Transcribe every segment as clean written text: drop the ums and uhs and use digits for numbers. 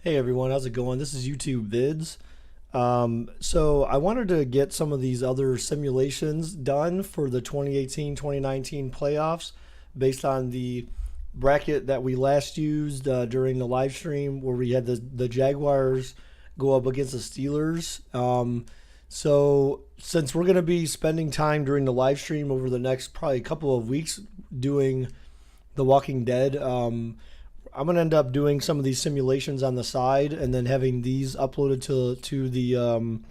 Hey everyone, how's it going? This is YouTube Vids. So I wanted to get some of these other simulations done for the 2018-2019 playoffs based on the bracket that we last used during the live stream where we had the Jaguars go up against the Steelers. So since we're going to be spending time during the live stream over the next probably couple of weeks doing The Walking Dead, I'm gonna end up doing some of these simulations on the side and then having these uploaded to the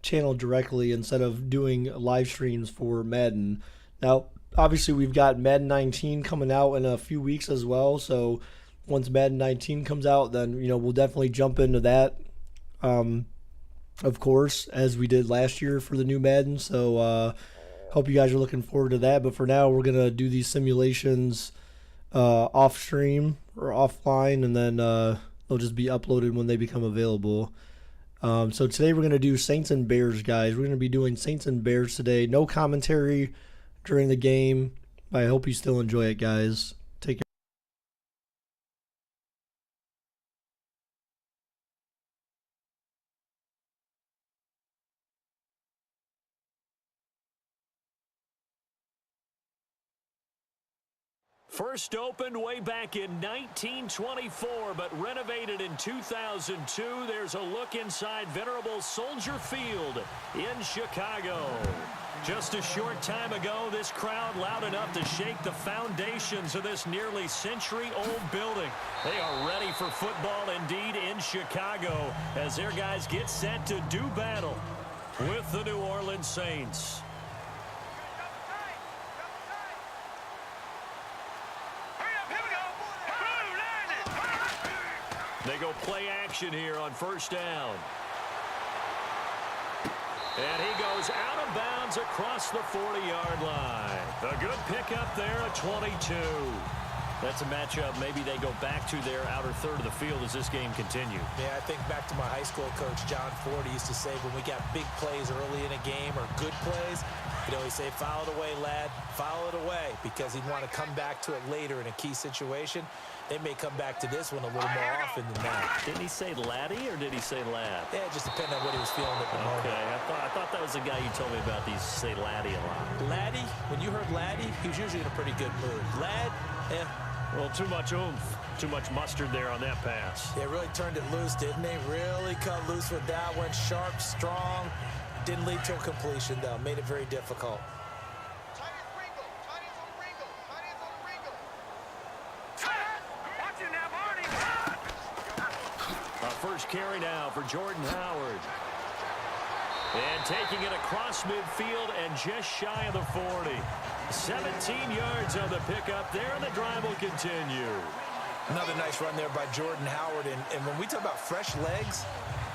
channel directly instead of doing live streams for Madden. Now, obviously, we've got Madden 19 coming out in a few weeks as well. So once Madden 19 comes out, then we'll definitely jump into that. Of course, as we did last year for the new Madden. So hope you guys are looking forward to that. But for now, we're gonna do these simulations off stream or offline, and then they'll just be uploaded when they become available. So today we're going to do Saints and Bears, guys. We're going to be doing Saints and Bears today. No commentary during the game. I hope you still enjoy it, guys. Take care. First opened way back in 1924, but renovated in 2002. There's a look inside venerable Soldier Field in Chicago. Just a short time ago, this crowd loud enough to shake the foundations of this nearly century-old building. They are ready for football indeed in Chicago as their guys get set to do battle with the New Orleans Saints. They go play action here on first down. And he goes out of bounds across the 40-yard line. A good pickup there at 22. That's a matchup maybe they go back to their outer third of the field as this game continues. Yeah, I think back to my high school coach, John Ford. He used to say when we got big plays early in a game or good plays, he'd say, file it away, lad, file it away, because he'd want to come back to it later in a key situation. They may come back to this one a little more often than that. Didn't he say laddie or did he say lad? Yeah, it just depended on what he was feeling at the moment. Okay, I thought that was the guy you told me about. These say laddie a lot. Laddie, when you heard laddie, he was usually in a pretty good mood. Lad, well, too much oomph, too much mustard there on that pass. They really turned it loose, didn't they? Really cut loose with that one. Sharp, strong. Didn't lead to a completion, though. Made it very difficult. First carry now for Jordan Howard. And taking it across midfield and just shy of the 40. 17 yards on the pickup there, and the drive will continue. Another nice run there by Jordan Howard. And when we talk about fresh legs,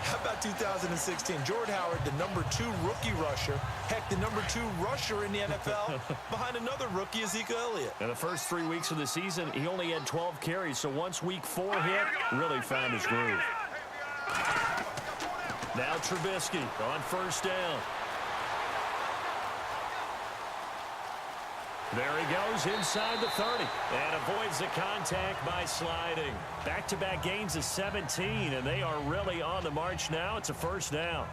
how about 2016? Jordan Howard, the #2 rookie rusher. Heck, the #2 rusher in the NFL behind another rookie, Ezekiel Elliott. In the first 3 weeks of the season, he only had 12 carries. So once week 4 hit, really found his groove. Now Trubisky on first down. There he goes inside the 30 and avoids the contact by sliding. Back-to-back gains of 17, and they are really on the march now. It's a first down.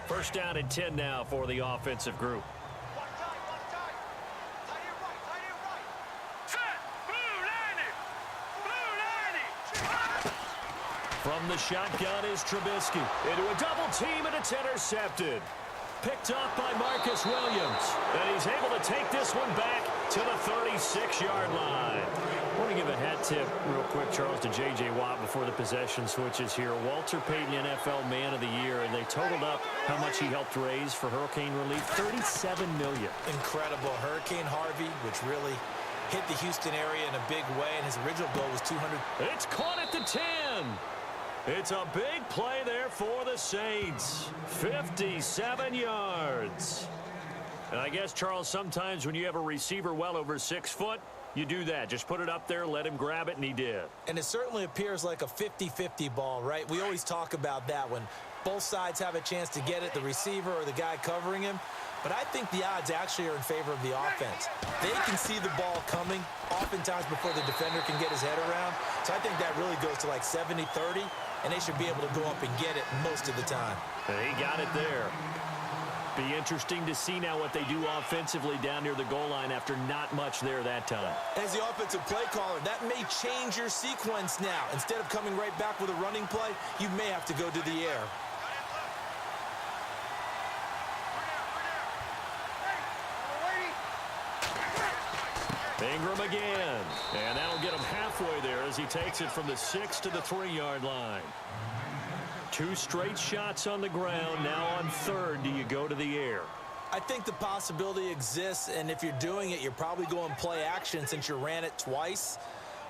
First down and 10 now for the offensive group. From the shotgun is Trubisky. Into a double team, and it's intercepted. Picked off by Marcus Williams. And he's able to take this one back to the 36-yard line. I want to give a hat tip real quick, Charles, to J.J. Watt before the possession switches here. Walter Payton, NFL Man of the Year, and they totaled up how much he helped raise for hurricane relief, $37 million. Incredible. Hurricane Harvey, which really hit the Houston area in a big way, and his original goal was 200. It's caught at the 10. It's a big play there for the Saints. 57 yards. And I guess, Charles, sometimes when you have a receiver well over 6 foot, you do that. Just put it up there, let him grab it, and he did. And it certainly appears like a 50-50 ball, right? We always talk about that when Both sides have a chance to get it, the receiver or the guy covering him. But I think the odds actually are in favor of the offense. They can see the ball coming oftentimes before the defender can get his head around. So I think that really goes to like 70-30, and they should be able to go up and get it most of the time. He got it there. Be interesting to see now what they do offensively down near the goal line after not much there that time. As the offensive play caller, that may change your sequence now. Instead of coming right back with a running play, you may have to go to the air. Ingram again. And that'll get him halfway there as he takes it from the 6 to the 3-yard line. 2 straight shots on the ground. Now on 3rd, do you go to the air? I think the possibility exists, and if you're doing it, you're probably going play action since you ran it twice.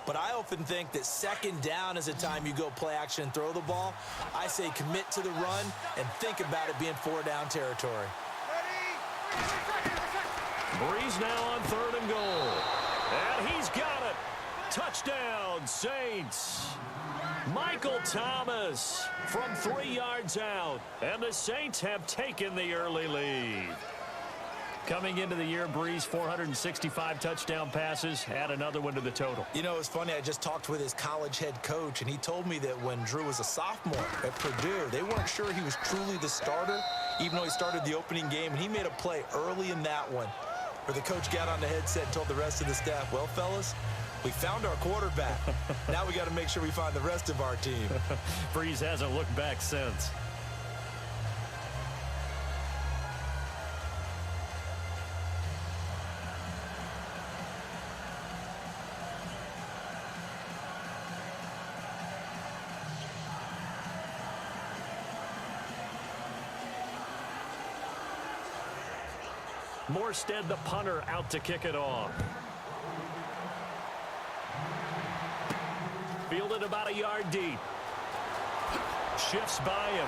But I often think that 2nd down is the time you go play action and throw the ball. I say commit to the run and think about it being 4-down territory. Breeze now on 3rd and goal. And he's got it. Touchdown, Saints. Michael Thomas from 3 yards out. And the Saints have taken the early lead. Coming into the year, Breeze, 465 touchdown passes. Add another one to the total. You know, it's funny. I just talked with his college head coach, and he told me that when Drew was a sophomore at Purdue, they weren't sure he was truly the starter, even though he started the opening game. And he made a play early in that one where the coach got on the headset and told the rest of the staff, well, fellas, we found our quarterback. Now we got to make sure we find the rest of our team. Breeze hasn't looked back since. Morstead, the punter, out to kick it off. Fielded about a yard deep. Shifts by him.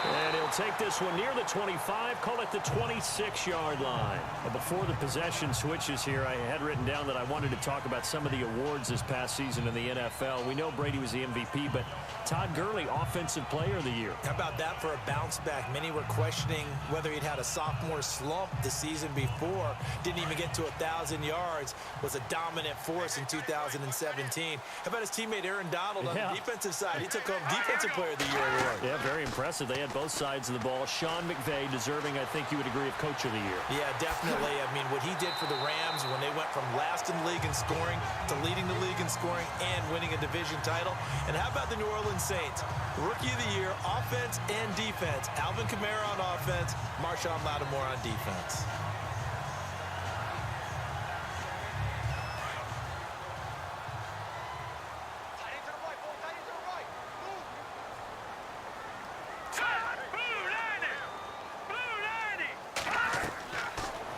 And he'll take this one near the 25, call it the 26-yard line. But before the possession switches here, I had written down that I wanted to talk about some of the awards this past season in the NFL. We know Brady was the MVP, but Todd Gurley, Offensive Player of the Year. How about that for a bounce back? Many were questioning whether he'd had a sophomore slump the season before. Didn't even get to 1,000 yards. Was a dominant force in 2017. How about his teammate Aaron Donald on the defensive side? He took home Defensive Player of the Year award. Yeah, very impressive. They had both sides of the ball. Sean McVay deserving, I think you would agree, of Coach of the Year. Yeah, definitely. I mean, what he did for the Rams when they went from last in the league in scoring to leading the league in scoring and winning a division title. And how about the New Orleans Saints? Rookie of the Year, offense and defense. Alvin Kamara on offense, Marshawn Lattimore on defense.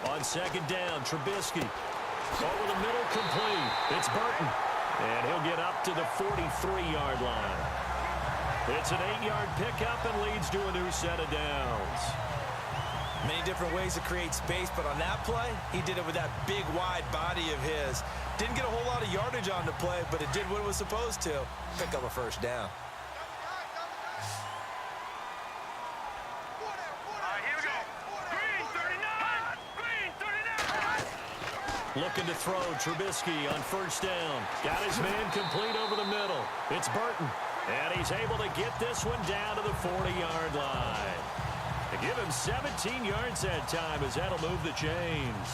On 2nd down, Trubisky. Over the middle, complete. It's Burton. And he'll get up to the 43-yard line. It's an 8-yard pickup and leads to a new set of downs. Many different ways to create space, but on that play, he did it with that big, wide body of his. Didn't get a whole lot of yardage on the play, but it did what it was supposed to. Pick up a 1st down. Looking to throw, Trubisky on 1st down. Got his man complete over the middle. It's Burton. And he's able to get this one down to the 40-yard line. To give him 17 yards that time as that'll move the chains.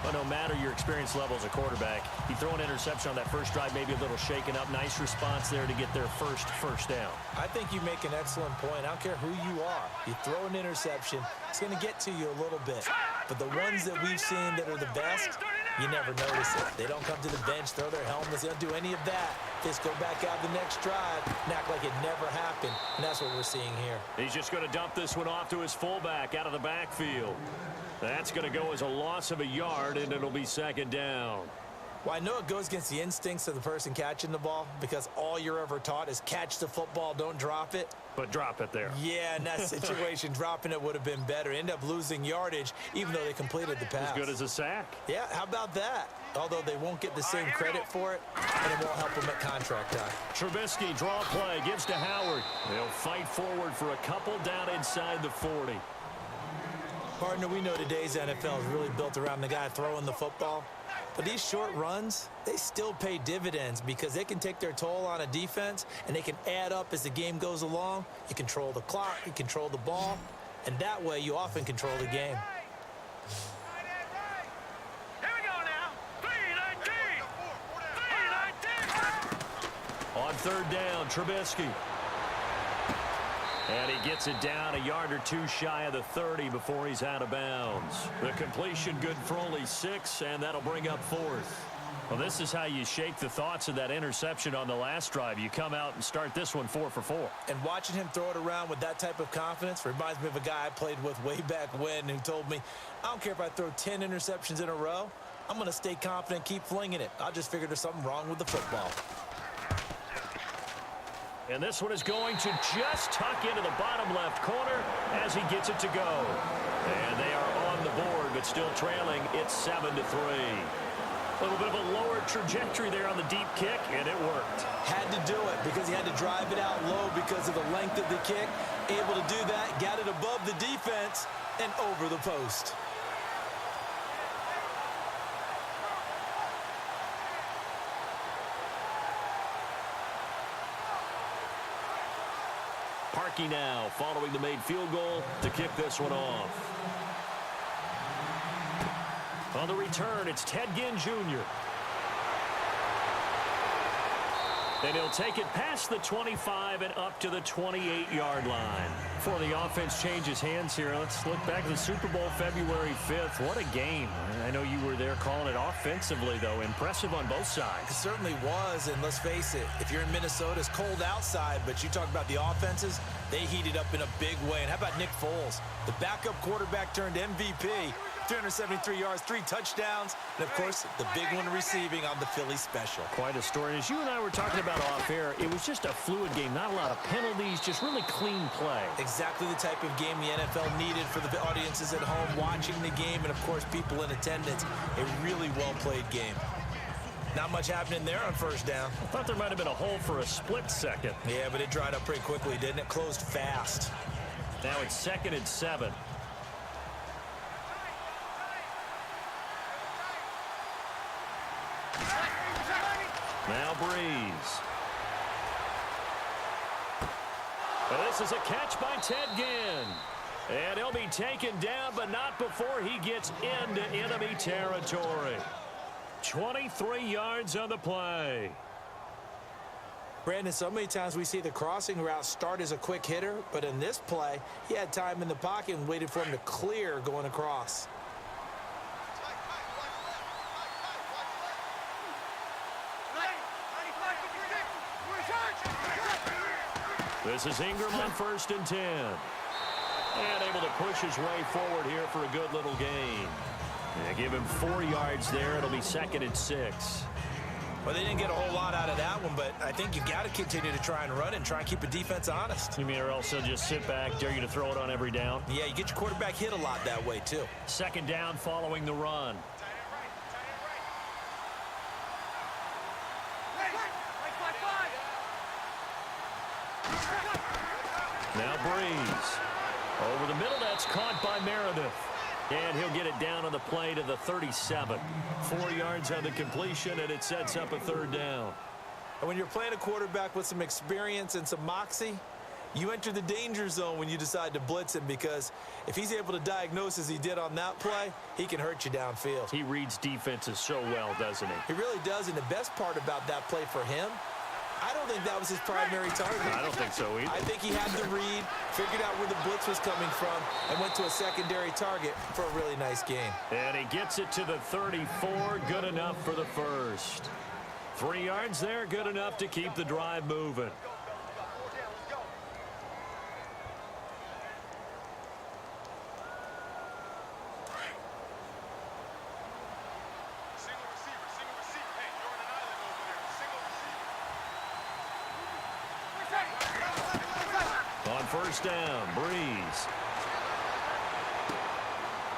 But no matter your experience level as a quarterback, you throw an interception on that first drive, maybe a little shaken up. Nice response there to get their first down. I think you make an excellent point. I don't care who you are. You throw an interception, it's going to get to you a little bit. But the ones that we've seen that are the best, you never notice it. They don't come to the bench, throw their helmets. They don't do any of that. They just go back out the next drive and act like it never happened. And that's what we're seeing here. He's just going to dump this one off to his fullback out of the backfield. That's going to go as a loss of a yard, and it'll be 2nd down. Well, I know it goes against the instincts of the person catching the ball because all you're ever taught is catch the football, don't drop it. But drop it there. Yeah, in that situation, dropping it would have been better. End up losing yardage, even though they completed the pass. As good as a sack. Yeah, how about that? Although they won't get the same credit for it, and it won't help them at contract time. Trubisky, draw play, gives to Howard. They'll fight forward for a couple down inside the 40. Partner, we know today's NFL is really built around the guy throwing the football. But these short runs, they still pay dividends because they can take their toll on a defense, and they can add up as the game goes along. You control the clock, you control the ball, and that way you often control the game. On third down, Trubisky. And he gets it down a yard or two shy of the 30 before he's out of bounds. The completion good for only 6, and that'll bring up 4th. Well, this is how you shake the thoughts of that interception on the last drive. You come out and start this one 4 for 4. And watching him throw it around with that type of confidence reminds me of a guy I played with way back when who told me, I don't care if I throw 10 interceptions in a row. I'm going to stay confident, keep flinging it. I just figured there's something wrong with the football. And this one is going to just tuck into the bottom left corner as he gets it to go. And they are on the board, but still trailing. It's 7-3. A little bit of a lower trajectory there on the deep kick, and it worked. Had to do it because he had to drive it out low because of the length of the kick. Able to do that, got it above the defense and over the post. Parkey now following the made field goal to kick this one off. On the return, it's Ted Ginn Jr. And he'll take it past the 25 and up to the 28-yard line. Before the offense changes hands here, let's look back at the Super Bowl February 5th. What a game. I know you were there calling it offensively, though. Impressive on both sides. It certainly was, and let's face it, if you're in Minnesota, it's cold outside, but you talk about the offenses, they heated up in a big way. And how about Nick Foles? The backup quarterback turned MVP. 373 yards, 3 touchdowns, and, of course, the big one receiving on the Philly special. Quite a story. As you and I were talking about off air, it was just a fluid game. Not a lot of penalties, just really clean play. Exactly the type of game the NFL needed for the audiences at home watching the game and, of course, people in attendance. A really well-played game. Not much happening there on first down. I thought there might have been a hole for a split second. Yeah, but it dried up pretty quickly, didn't it? Closed fast. Now it's 2nd and 7. Now Breeze. Well, this is a catch by Ted Ginn. And he'll be taken down, but not before he gets into enemy territory. 23 yards on the play. Brandon, so many times we see the crossing route start as a quick hitter, but in this play, he had time in the pocket and waited for him to clear going across. This is Ingram on 1st and 10. And able to push his way forward here for a good little gain. Yeah, give him 4 yards there. It'll be 2nd and 6. Well, they didn't get a whole lot out of that one, but I think you got to continue to try and run and try and keep a defense honest. You mean or else they'll just sit back, dare you to throw it on every down? Yeah, you get your quarterback hit a lot that way, too. 2nd down following the run. Now Breeze. Over the middle, that's caught by Meredith. And he'll get it down on the play to the 37. 4 yards on the completion, and it sets up a 3rd down. And when you're playing a quarterback with some experience and some moxie, you enter the danger zone when you decide to blitz him, because if he's able to diagnose as he did on that play, he can hurt you downfield. He reads defenses so well, doesn't he? He really does, and the best part about that play for him, I don't think that was his primary target. I don't think so either. I think he had to read, figured out where the blitz was coming from, and went to a secondary target for a really nice game. And he gets it to the 34, good enough for the first. 3 yards there, good enough to keep the drive moving. first down. Breeze.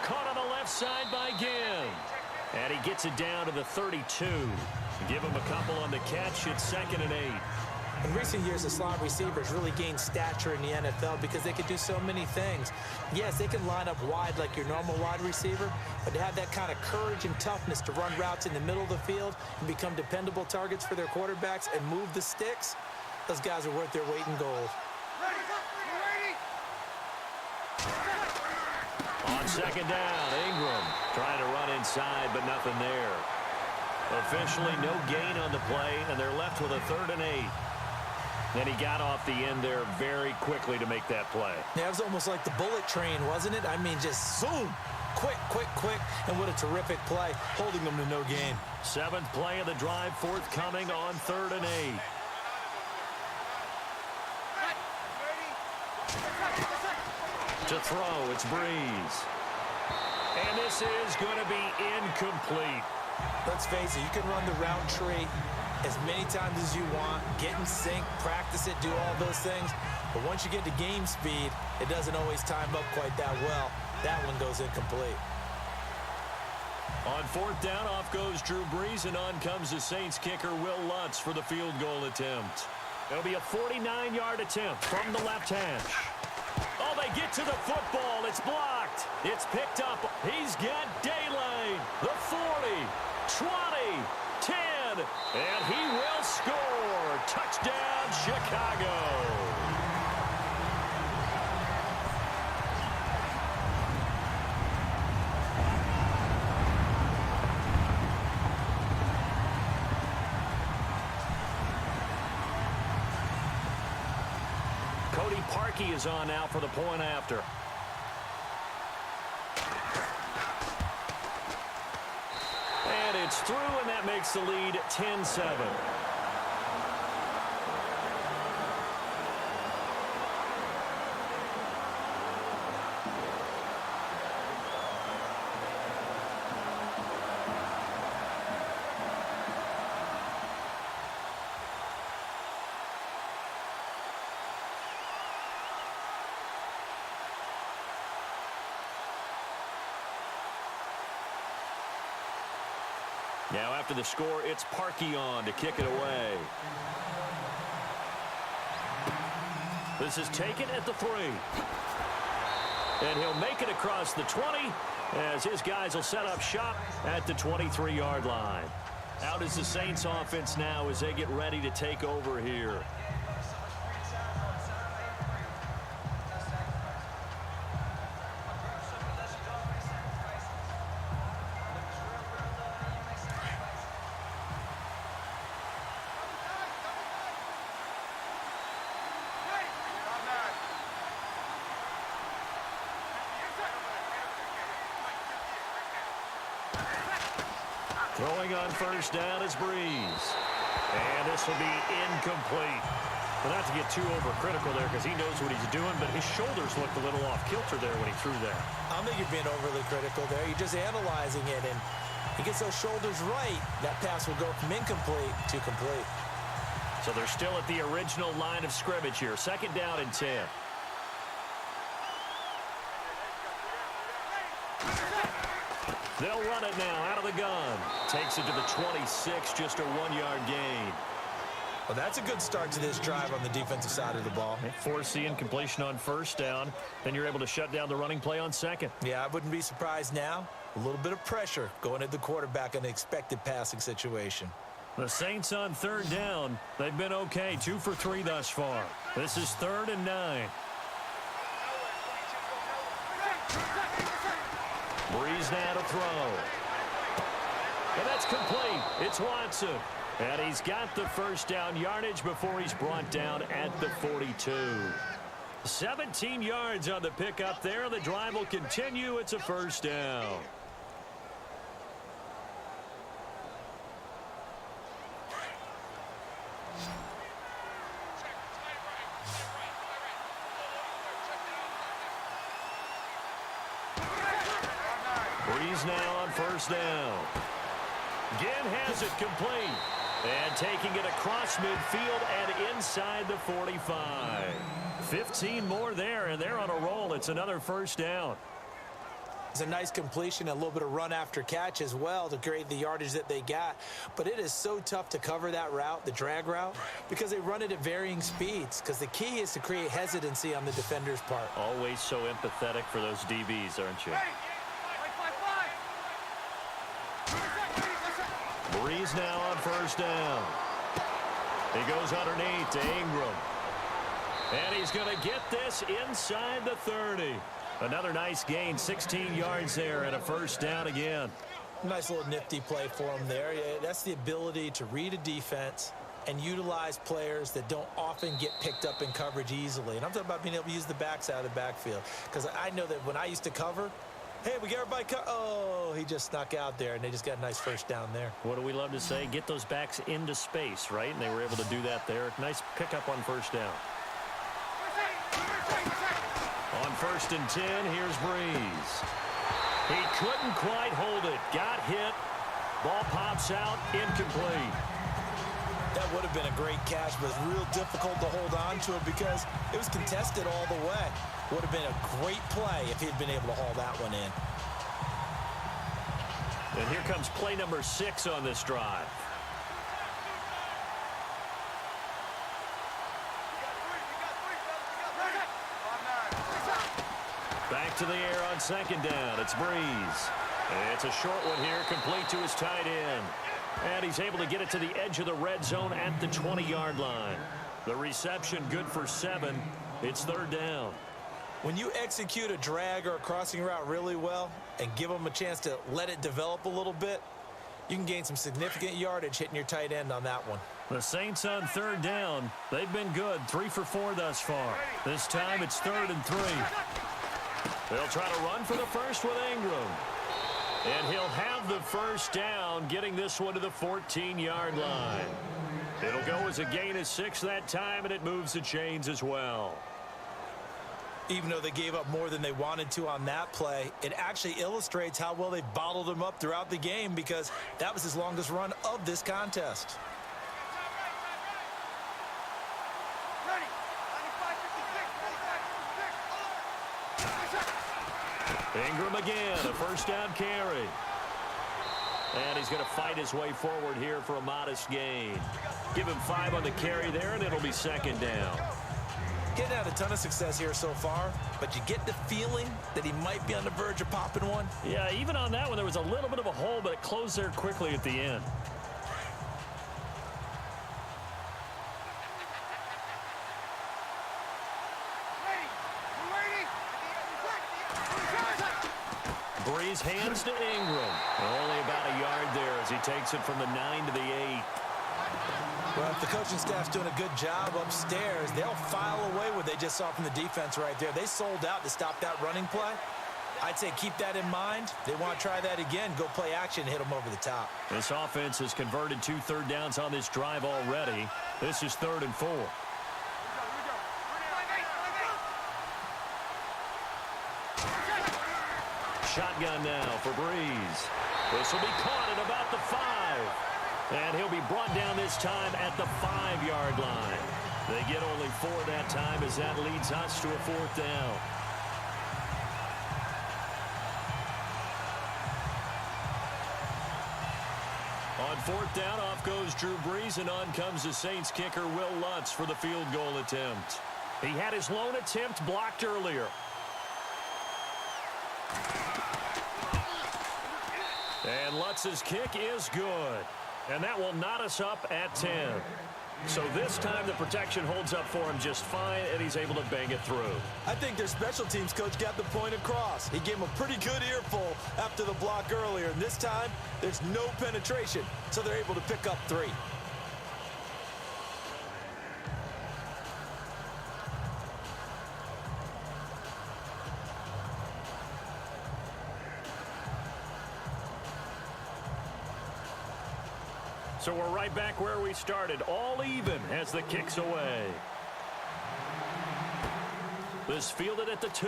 Caught on the left side by Ginn. And he gets it down to the 32. Give him a couple on the catch. It's 2nd and 8. In recent years, the slot receivers really gained stature in the NFL because they could do so many things. Yes, they can line up wide like your normal wide receiver, but to have that kind of courage and toughness to run routes in the middle of the field and become dependable targets for their quarterbacks and move the sticks, those guys are worth their weight in gold. On 2nd down, Ingram trying to run inside, but nothing there. Officially no gain on the play, and they're left with a 3rd and 8. And he got off the end there very quickly to make that play. Yeah, it was almost like the bullet train, wasn't it? I mean, just zoom, quick, and what a terrific play, holding them to no gain. 7th play of the drive, forthcoming on 3rd and 8. To throw, it's Breeze. And this is going to be incomplete. Let's face it, you can run the route tree as many times as you want, get in sync, practice it, do all those things. But once you get to game speed, it doesn't always time up quite that well. That one goes incomplete. On 4th down, off goes Drew Brees, and on comes the Saints kicker, Will Lutz, for the field goal attempt. It'll be a 49-yard attempt from the left hash. Oh, they get to the football. It's blocked. It's picked up. He's got daylight. The 40, 20, 10, and he will score. Touchdown, Chicago. Cody Parkey is on now for the point after. And it's through, and that makes the lead 10-7. Now after the score, it's Parkey on to kick it away. This is taken at the 3. And he'll make it across the 20 as his guys will set up shop at the 23-yard line. Out is the Saints offense now as they get ready to take over here. Throwing on first down is Breeze. And this will be incomplete. Well, not to get too overcritical there because he knows what he's doing, but his shoulders looked a little off kilter there when he threw that. I don't think you're being overly critical there. You're just analyzing it, and he gets those shoulders right. That pass will go from incomplete to complete. So they're still at the original line of scrimmage here. 2nd down and 10. They'll run it now out of the gun. Takes it to the 26, just a 1-yard gain. Well, that's a good start to this drive on the defensive side of the ball. Force the incompletion on first down. Then you're able to shut down the running play on 2nd. Yeah, I wouldn't be surprised now. A little bit of pressure going at the quarterback in an expected passing situation. The Saints on 3rd down. They've been okay. 2 for 3 thus far. This is 3rd and 9. Breeze now to throw. And that's complete. It's Watson. And he's got the first down yardage before he's brought down at the 42. 17 yards on the pickup there. The drive will continue. It's a first down. Breeze now on first down. Ginn has it complete. And taking it across midfield and inside the 45. 15 more there, and they're on a roll. It's another first down. It's a nice completion, a little bit of run after catch as well to create the yardage that they got. But it is so tough to cover that route, the drag route, because they run it at varying speeds. Because the key is to create hesitancy on the defender's part. Always so empathetic for those DBs, aren't you? Breeze now on first down. He goes underneath to Ingram. And he's going to get this inside the 30. Another nice gain, 16 yards there and a first down again. Nice little nifty play for him there. That's the ability to read a defense and utilize players that don't often get picked up in coverage easily. And I'm talking about being able to use the backside of the backfield. Because I know that when I used to cover, hey, we got everybody oh, he just snuck out there, and they just got a nice first down there. What do we love to say? Get those backs into space, right? And they were able to do that there. Nice pickup on first down. On first and 10, here's Breeze. He couldn't quite hold it. Got hit. Ball pops out. Incomplete. That would have been a great catch, but it's real difficult to hold on to it because it was contested all the way. Would have been a great play if he'd been able to haul that one in. And here comes play number 6 on this drive. Back to the air on second down. It's Breeze. It's a short one here, complete to his tight end. And he's able to get it to the edge of the red zone at the 20-yard line. The reception good for 7. It's third down. When you execute a drag or a crossing route really well and give them a chance to let it develop a little bit, you can gain some significant yardage hitting your tight end on that one. The Saints on third down. They've been good, 3 for 4 thus far. This time it's 3rd and 3. They'll try to run for the first with Ingram. And he'll have the first down, getting this one to the 14-yard line. It'll go as a gain of 6 that time, and it moves the chains as well. Even though they gave up more than they wanted to on that play, it actually illustrates how well they bottled him up throughout the game because that was his longest run of this contest. Ingram again, a first down carry. And he's going to fight his way forward here for a modest gain. Give him 5 on the carry there, and it'll be second down. Getting out a ton of success here so far, but you get the feeling that he might be on the verge of popping one. Yeah, even on that one, there was a little bit of a hole, but it closed there quickly at the end. Breeze hands to Ingram. Only about a yard there as he takes it from the 9 to the 8. Well, if the coaching staff's doing a good job upstairs, they'll file away what they just saw from the defense right there. They sold out to stop that running play. I'd say keep that in mind. They want to try that again, go play action, hit them over the top. This offense has converted 2 third downs on this drive already. This is 3rd and 4. Shotgun now for Breeze. This will be caught at about the 5. And he'll be brought down this time at the 5-yard line. They get only 4 that time as that leads us to a 4th down. On 4th down, off goes Drew Brees, and on comes the Saints kicker Will Lutz for the field goal attempt. He had his lone attempt blocked earlier. And Lutz's kick is good. And that will knot us up at 10. So this time the protection holds up for him just fine, and he's able to bang it through. I think their special teams coach got the point across. He gave him a pretty good earful after the block earlier. And this time, there's no penetration, so they're able to pick up 3. So we're right back where we started, all even as the kick's away. This fielded at the 2.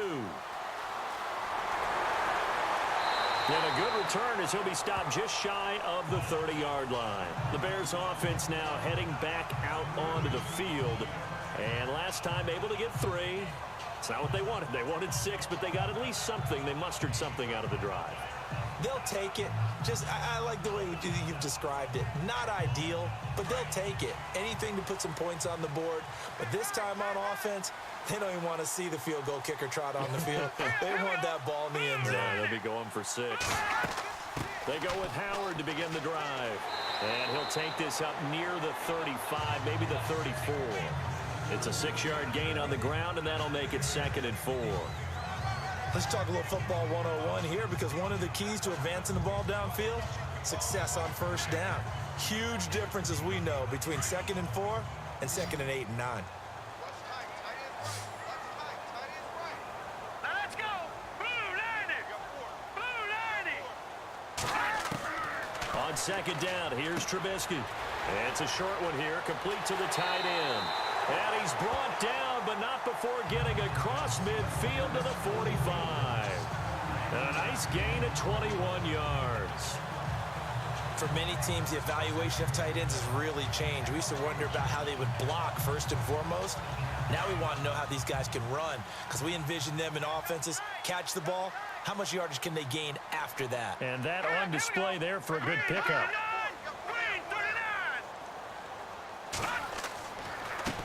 And a good return as he'll be stopped just shy of the 30-yard line. The Bears offense now heading back out onto the field. And last time able to get 3. It's not what they wanted. They wanted 6, but they got at least something. They mustered something out of the drive. They'll take it. I like the way you've described it. Not ideal, but they'll take it. Anything to put some points on the board. But this time on offense, they don't even want to see the field goal kicker trot on the field. They want that ball in the end zone. Yeah, they'll be going for 6. They go with Howard to begin the drive. And he'll take this up near the 35, maybe the 34. It's a 6-yard gain on the ground, and that'll make it 2nd and 4. Let's talk a little football 101 here, because one of the keys to advancing the ball downfield, success on first down. Huge difference, as we know, between 2nd and 4 and 2nd and 8 and 9. Let's go! Blue 90! Blue 90! On 2nd down, here's Trubisky. It's a short one here, complete to the tight end. And he's brought down, but not before getting across midfield to the 45. And a nice gain of 21 yards. For many teams, the evaluation of tight ends has really changed. We used to wonder about how they would block first and foremost. Now we want to know how these guys can run, because we envision them in offenses catch the ball. How much yardage can they gain after that? And that on display there for a good pickup.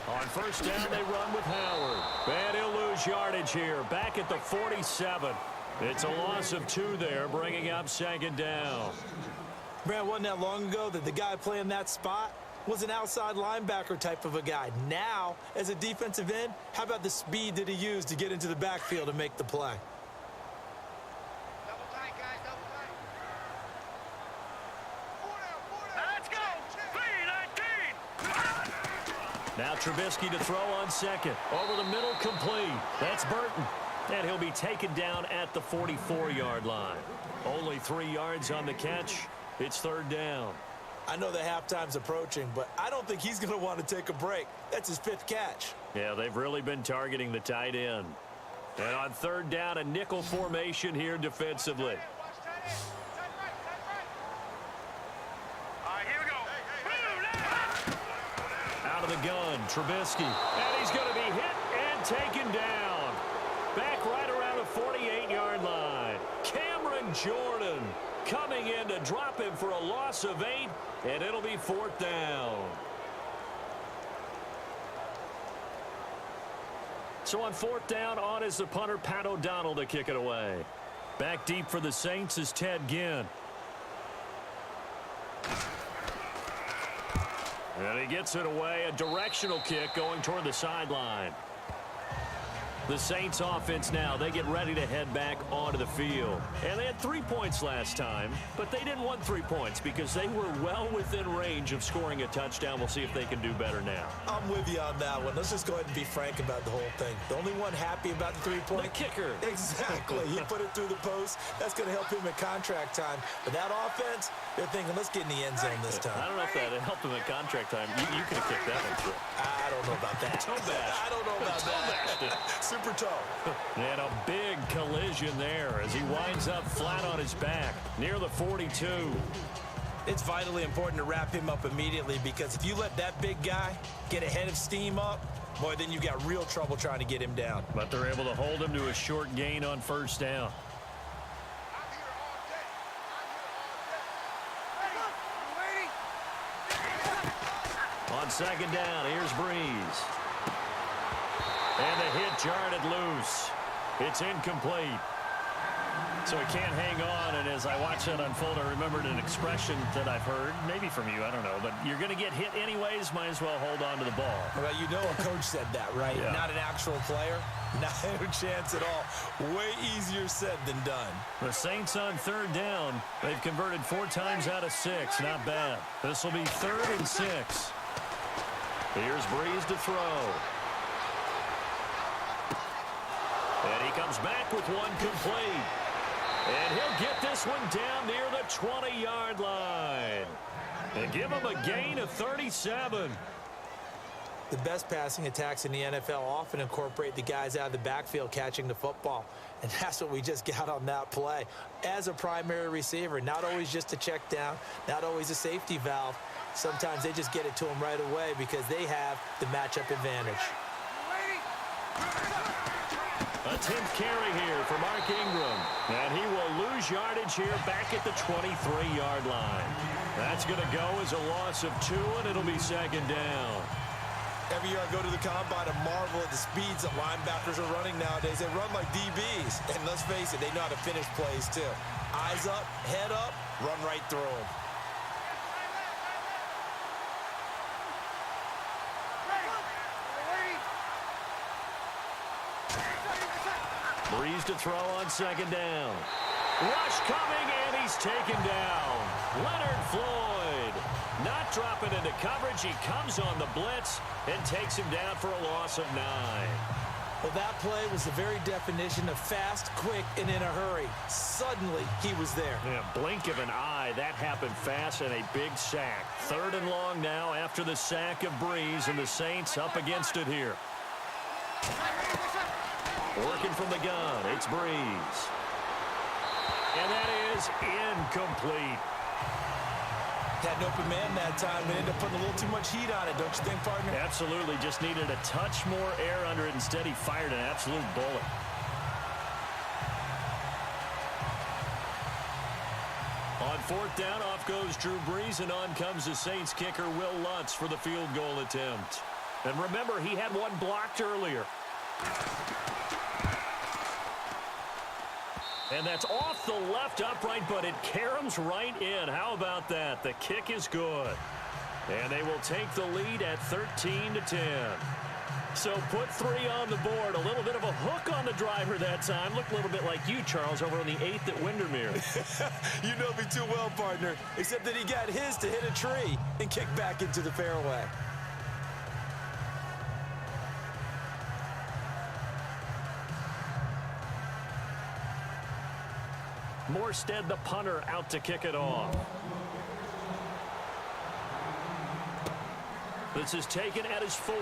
On first down, they run with Howard. And he'll lose yardage here, back at the 47. It's a loss of 2 there, bringing up 2nd down. Brad, wasn't that long ago that the guy playing that spot was an outside linebacker type of a guy. Now, as a defensive end, how about the speed that he used to get into the backfield and make the play? Double tight, guys, double tight. Let's go! Speed 19! Now Trubisky to throw on 2nd. Over the middle, complete. That's Burton. And he'll be taken down at the 44-yard line. Only 3 yards on the catch. It's 3rd down. I know the halftime's approaching, but I don't think he's going to want to take a break. That's his 5th catch. Yeah, they've really been targeting the tight end. And on 3rd down, a nickel formation here defensively. All right, here we go. Out of the gun, Trubisky. And he's going to be hit and taken down. Back right around the 48-yard line. Cameron Jordan coming in to drop him for a loss of 8, and it'll be 4th down. So on 4th down, on is the punter, Pat O'Donnell, to kick it away. Back deep for the Saints is Ted Ginn. And he gets it away, a directional kick going toward the sideline. The Saints offense now, they get ready to head back onto the field. And they had 3 points last time, but they didn't want 3 points because they were well within range of scoring a touchdown. We'll see if they can do better now. I'm with you on that one. Let's just go ahead and be frank about the whole thing. The only one happy about the 3-point? The kicker. Exactly. He put it through the post. That's going to help him at contract time. But that offense, they're thinking, let's get in the end zone this time. I don't know if that helped him at contract time. You could have kicked that one through. I don't know about that. Toe bash. I don't know about that. Super toe. And a big collision there as he winds up flat on his back near the 42. It's vitally important to wrap him up immediately, because if you let that big guy get a head of steam up, boy, then you've got real trouble trying to get him down. But they're able to hold him to a short gain on first down. On 2nd down, here's Breeze. And the hit jarred it loose. It's incomplete. So he can't hang on, and as I watch that unfold, I remembered an expression that I've heard, maybe from you, I don't know, but you're going to get hit anyways, might as well hold on to the ball. Well, you know a coach said that, right? Yeah. Not an actual player. Not a chance at all. Way easier said than done. The Saints on 3rd down. They've converted 4 times out of 6. Not bad. This will be 3rd and 6. Here's Breeze to throw. And he comes back with one complete. And he'll get this one down near the 20-yard line. And give him a gain of 37. The best passing attacks in the NFL often incorporate the guys out of the backfield catching the football. And that's what we just got on that play. As a primary receiver, not always just a check down, not always a safety valve. Sometimes they just get it to them right away because they have the matchup advantage. A 10th carry here for Mark Ingram. And he will lose yardage here back at the 23-yard line. That's going to go as a loss of 2, and it'll be second down. Every year I go to the combine and marvel at the speeds that linebackers are running nowadays. They run like DBs. And let's face it, they know how to finish plays too. Eyes up, head up, run right through them. Breeze to throw on second down. Rush coming, and he's taken down. Leonard Floyd not dropping into coverage. He comes on the blitz and takes him down for a loss of 9. Well, that play was the very definition of fast, quick, and in a hurry. Suddenly, he was there. Yeah, blink of an eye. That happened fast, and a big sack. 3rd and long now after the sack of Breeze, and the Saints up against it here. Working from the gun, it's Breeze. And that is incomplete. Had an open man that time and ended up putting a little too much heat on it, don't you think, partner? Absolutely, just needed a touch more air under it. Instead, he fired an absolute bullet. On 4th down, off goes Drew Brees, and on comes the Saints kicker, Will Lutz, for the field goal attempt. And remember, he had one blocked earlier. And that's off the left upright, but it caroms right in. How about that? The kick is good. And they will take the lead at 13-10. So put 3 on the board. A little bit of a hook on the driver that time. Looked a little bit like you, Charles, over on the 8th at Windermere. You know me too well, partner. Except that he got his to hit a tree and kick back into the fairway. Morstead, the punter, out to kick it off. This is taken at his 4.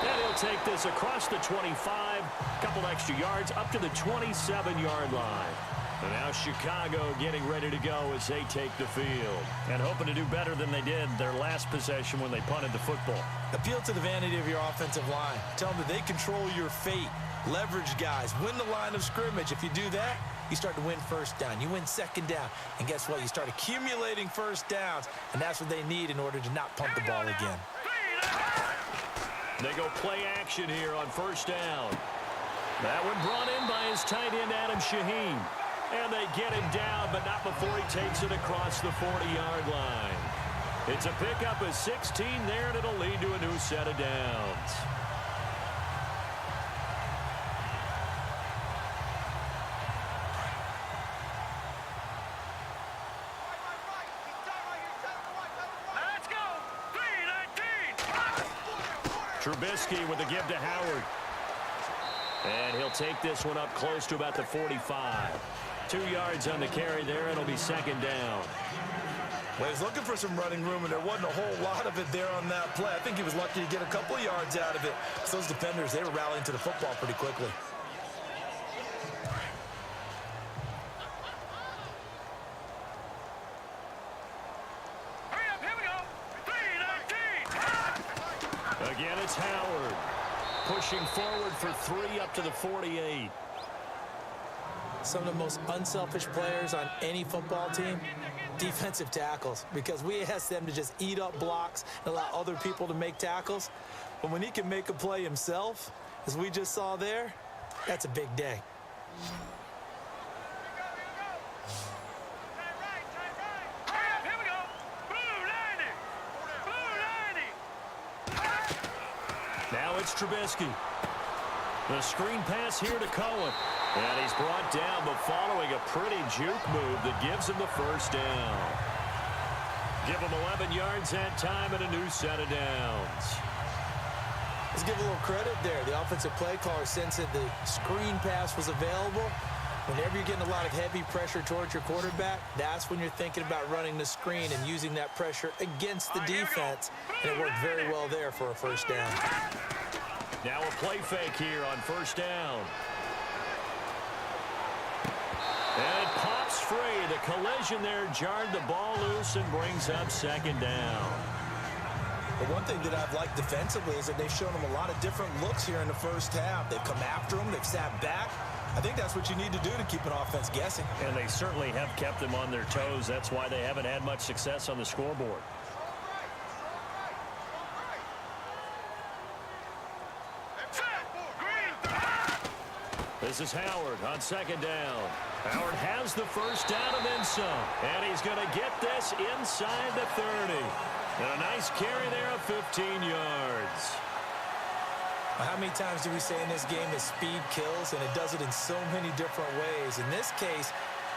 And he'll take this across the 25, couple extra yards, up to the 27-yard line. And now Chicago getting ready to go as they take the field. And hoping to do better than they did their last possession when they punted the football. Appeal to the vanity of your offensive line. Tell them that they control your fate. Leverage guys. Win the line of scrimmage. If you do that, you start to win first down. You win second down. And guess what? You start accumulating first downs. And that's what they need in order to not punt the ball again. They go play action here on 1st down. That one brought in by his tight end, Adam Shaheen. And they get him down, but not before he takes it across the 40-yard line. It's a pickup of 16 there, and it'll lead to a new set of downs. Let's go. 3-19. Trubisky with the give to Howard. And he'll take this one up close to about the 45. 2 yards on the carry there. It'll be second down. Well, he's looking for some running room, and there wasn't a whole lot of it there on that play. I think he was lucky to get a couple of yards out of it. So those defenders, they were rallying to the football pretty quickly. Hurry up, here we go. 3-19. Again, it's Howard. Pushing forward for 3 up to the 48. Some of the most unselfish players on any football team, defensive tackles, because we ask them to just eat up blocks and allow other people to make tackles. But when he can make a play himself, as we just saw there, that's a big day. Time right. Hurry up, here we go. Blue 90. Now it's Trubisky. The screen pass here to Cohen. And he's brought down, but following a pretty juke move that gives him the first down. Give him 11 yards that time and a new set of downs. Let's give a little credit there. The offensive play caller sensed that the screen pass was available. Whenever you're getting a lot of heavy pressure towards your quarterback, that's when you're thinking about running the screen and using that pressure against the defense. And it worked very well there for a first down. Now a play fake here on 1st down. free. The collision there jarred the ball loose and brings up second down. But one thing that I've liked defensively is that they've shown them a lot of different looks here in the first half. They've come after them. They've sat back. I think that's what you need to do to keep an offense guessing. And they certainly have kept them on their toes. That's why they haven't had much success on the scoreboard. This is Howard on second down. Howard has the first down and then some. And he's going to get this inside the 30. And a nice carry there of 15 yards. How many times do we say in this game that speed kills, and it does it in so many different ways? In this case,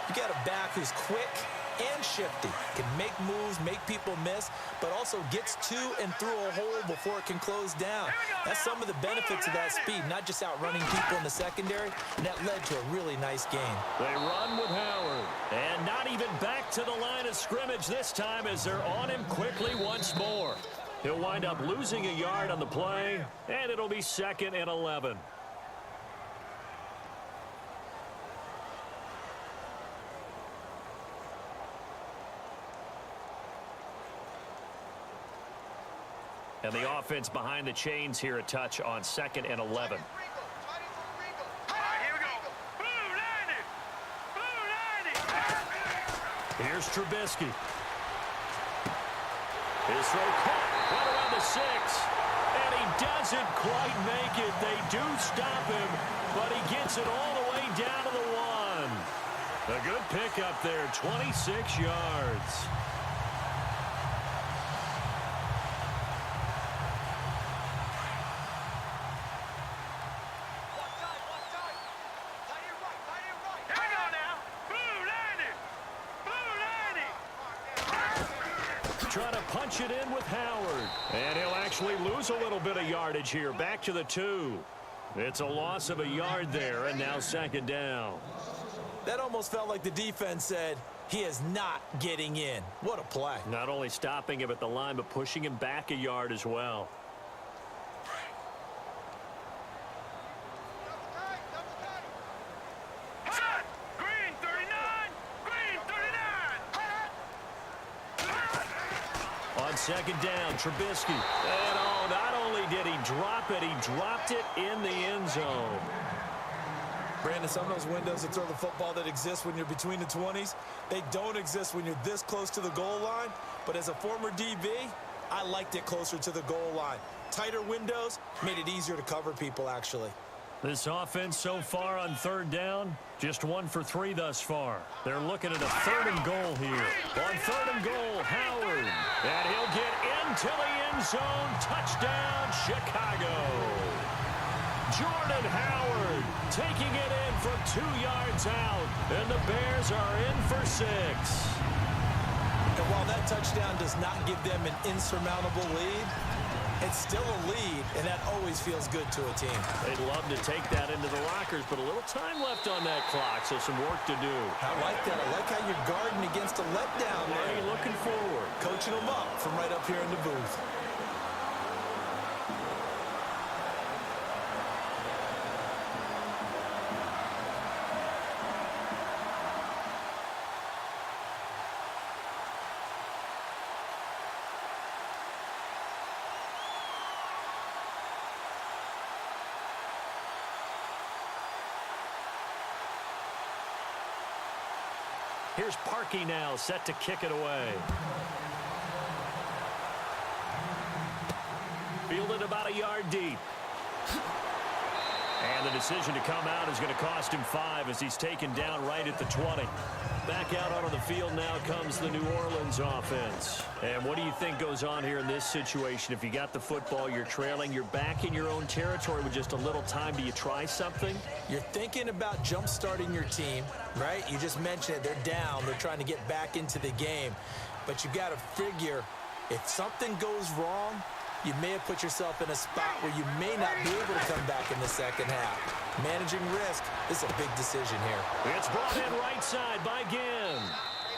you got a back who's quick and shifty, can make moves, make people miss, but also gets to and through a hole before it can close down. That's some of the benefits of that speed, not just outrunning people in the secondary, and that led to a really nice game. They run with Howard, and not even back to the line of scrimmage this time as they're on him quickly once more. He'll wind up losing a yard on the play, and it'll be 2nd and 11. And the offense behind the chains here a touch on 2nd and 11. All right, here we go. Blue 90. Blue 90. Here's Trubisky. His throw caught right around the 6. And he doesn't quite make it. They do stop him, but he gets it all the way down to the 1. A good pickup there, 26 yards. Trying to punch it in with Howard. And he'll actually lose a little bit of yardage here. Back to the 2. It's a loss of a yard there, and now 2nd down. That almost felt like the defense said, he is not getting in. What a play. Not only stopping him at the line, but pushing him back a yard as well. Green 39. Green 39. On 2nd down, Trubisky. And oh, not only did he drop it, he dropped it in the end zone. Brandon, some of those windows to throw the football that exist when you're between the 20s, they don't exist when you're this close to the goal line. But as a former DB, I liked it closer to the goal line. Tighter windows made it easier to cover people, actually. This offense so far on 3rd down, just 1 for 3 thus far. They're looking at a 3rd and goal here. On 3rd and goal, Howard. And he'll get into the end zone. Touchdown, Chicago. Jordan Howard taking it in from 2 yards out. And the Bears are in for 6. And while that touchdown does not give them an insurmountable lead, it's still a lead, and that always feels good to a team. They'd love to take that into the lockers, but a little time left on that clock, so some work to do. I like that. I like how you're guarding against a letdown Why are there. you looking forward? Coaching them up from right up here in the booth. Here's Parkey now, set to kick it away. Fielded about a yard deep. And the decision to come out is going to cost him 5 as he's taken down right at the 20. Back out onto the field now comes the New Orleans offense. And what do you think goes on here in this situation? If you got the football, you're trailing, you're back in your own territory with just a little time. Do you try something? You're thinking about jump-starting your team, right? You just mentioned it. They're down. They're trying to get back into the game. But you got to figure if something goes wrong, you may have put yourself in a spot where you may not be able to come back in the second half. Managing risk is a big decision here. It's brought in right side by Ginn.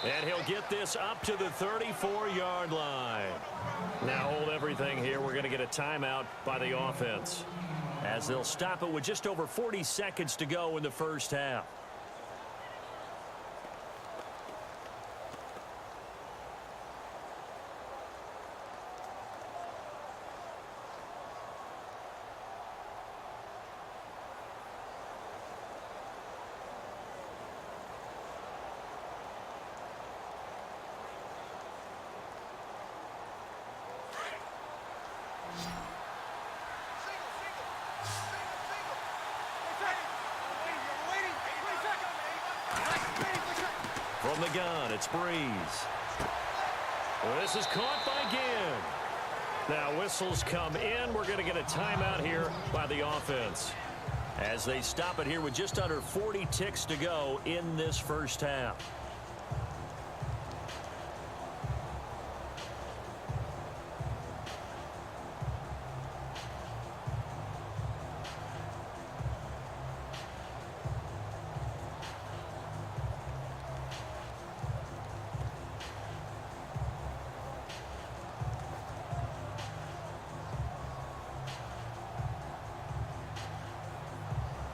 And he'll get this up to the 34-yard line. Now hold everything here. We're going to get a timeout by the offense, as they'll stop it with just over 40 seconds to go in the first half. From the gun, it's Breeze. This is caught by Ginn. Now whistles come in. We're going to get a timeout here by the offense, as they stop it here with just under 40 ticks to go in this first half.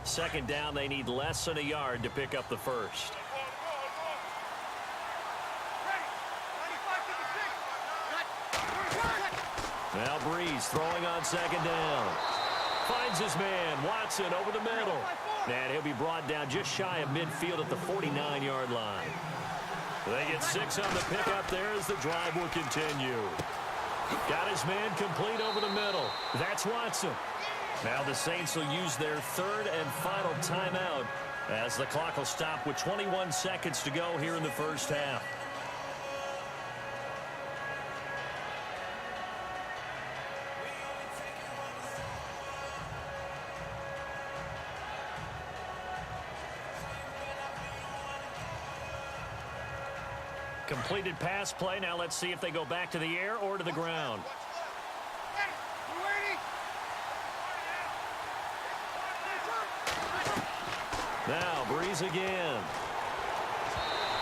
Second down, they need less than a yard to pick up the first. Now Breeze throwing on second down. Finds his man, Watson, over the middle. And he'll be brought down just shy of midfield at the 49-yard line. They get 6 on the pickup there as the drive will continue. Got his man complete over the middle. That's Watson. Now the Saints will use their third and final timeout as the clock will stop with 21 seconds to go here in the first half. Completed pass play. Now let's see if they go back to the air or to the ground. Now Breeze again.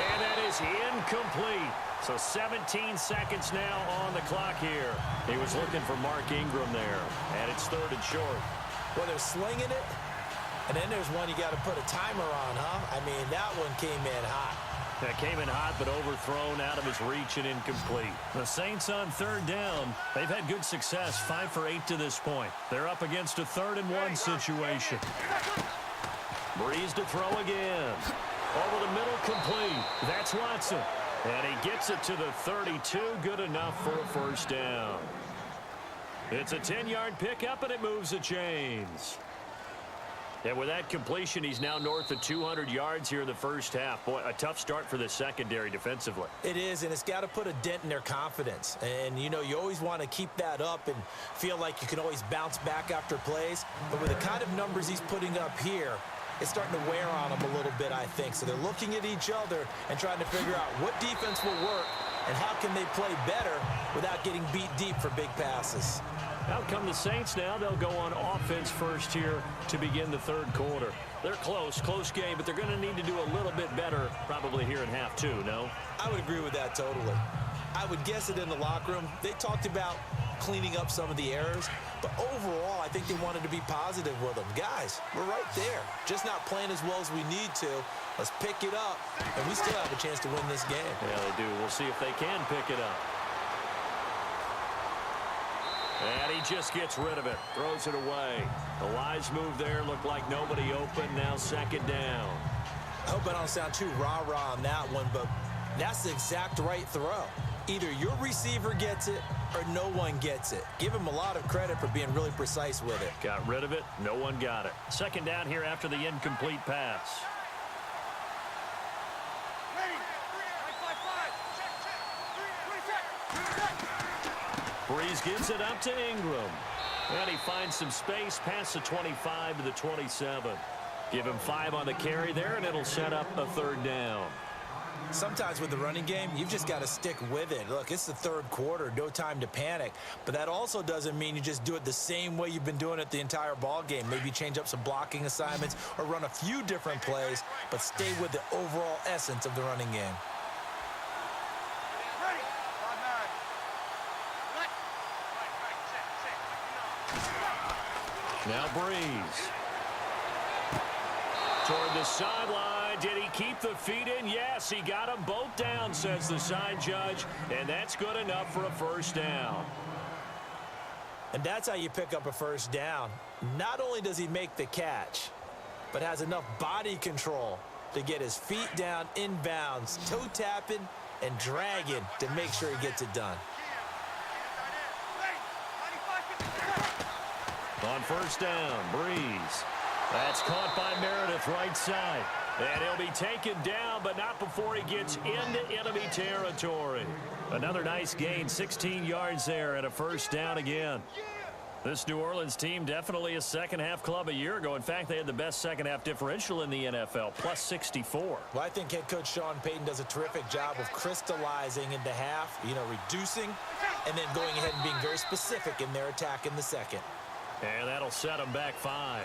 And that is incomplete. So 17 seconds now on the clock here. He was looking for Mark Ingram there. And it's third and short. Well, they're slinging it. And then there's one you got to put a timer on, huh? I mean, that one came in hot. That came in hot, but overthrown, out of his reach and incomplete. The Saints on third down. They've had good success, 5 for 8 to this point. They're up against a 3rd-and-1 situation. Breeze to throw again. Over the middle, complete. That's Watson. And he gets it to the 32. Good enough for a first down. It's a 10-yard pickup, and it moves the chains. And with that completion, he's now north of 200 yards here in the first half. Boy, a tough start for the secondary defensively. It is, and it's got to put a dent in their confidence. And, you know, you always want to keep that up and feel like you can always bounce back after plays. But with the kind of numbers he's putting up here, it's starting to wear on them a little bit, I think. So they're looking at each other and trying to figure out what defense will work and how can they play better without getting beat deep for big passes. Out come the Saints now. They'll go on offense first here to begin the third quarter. They're close game, but they're going to need to do a little bit better probably here in half two, no? I would agree with that totally. I would guess it in the locker room. They talked about cleaning up some of the errors, but overall, I think they wanted to be positive with them. Guys, we're right there. Just not playing as well as we need to. Let's pick it up, and we still have a chance to win this game. Yeah, they do. We'll see if they can pick it up. And he just gets rid of it. Throws it away. The wise move there. Looked like nobody open. Now second down. I hope I don't sound too rah-rah on that one, but that's the exact right throw. Either your receiver gets it or no one gets it. Give him a lot of credit for being really precise with it. Got rid of it. No one got it. Second down here after the incomplete pass. Breeze gives it up to Ingram. And he finds some space past the 25 to the 27. Give him 5 on the carry there, and it'll set up a third down. Sometimes with the running game, you've just got to stick with it. Look, it's the third quarter, no time to panic. But that also doesn't mean you just do it the same way you've been doing it the entire ball game. Maybe change up some blocking assignments or run a few different plays, but stay with the overall essence of the running game. Now Breeze. Toward the sideline. Did he keep the feet in? Yes, he got them both down, says the side judge. And that's good enough for a first down. And that's how you pick up a first down. Not only does he make the catch, but has enough body control to get his feet down inbounds, toe tapping and dragging to make sure he gets it done. On first down, Breeze. That's caught by Meredith right side. And he'll be taken down, but not before he gets into enemy territory. Another nice gain, 16 yards there and a first down again. This New Orleans team definitely a second-half club a year ago. In fact, they had the best second-half differential in the NFL, plus 64. Well, I think head coach Sean Payton does a terrific job of crystallizing into half, reducing, and then going ahead and being very specific in their attack in the second. And that'll set them back 5.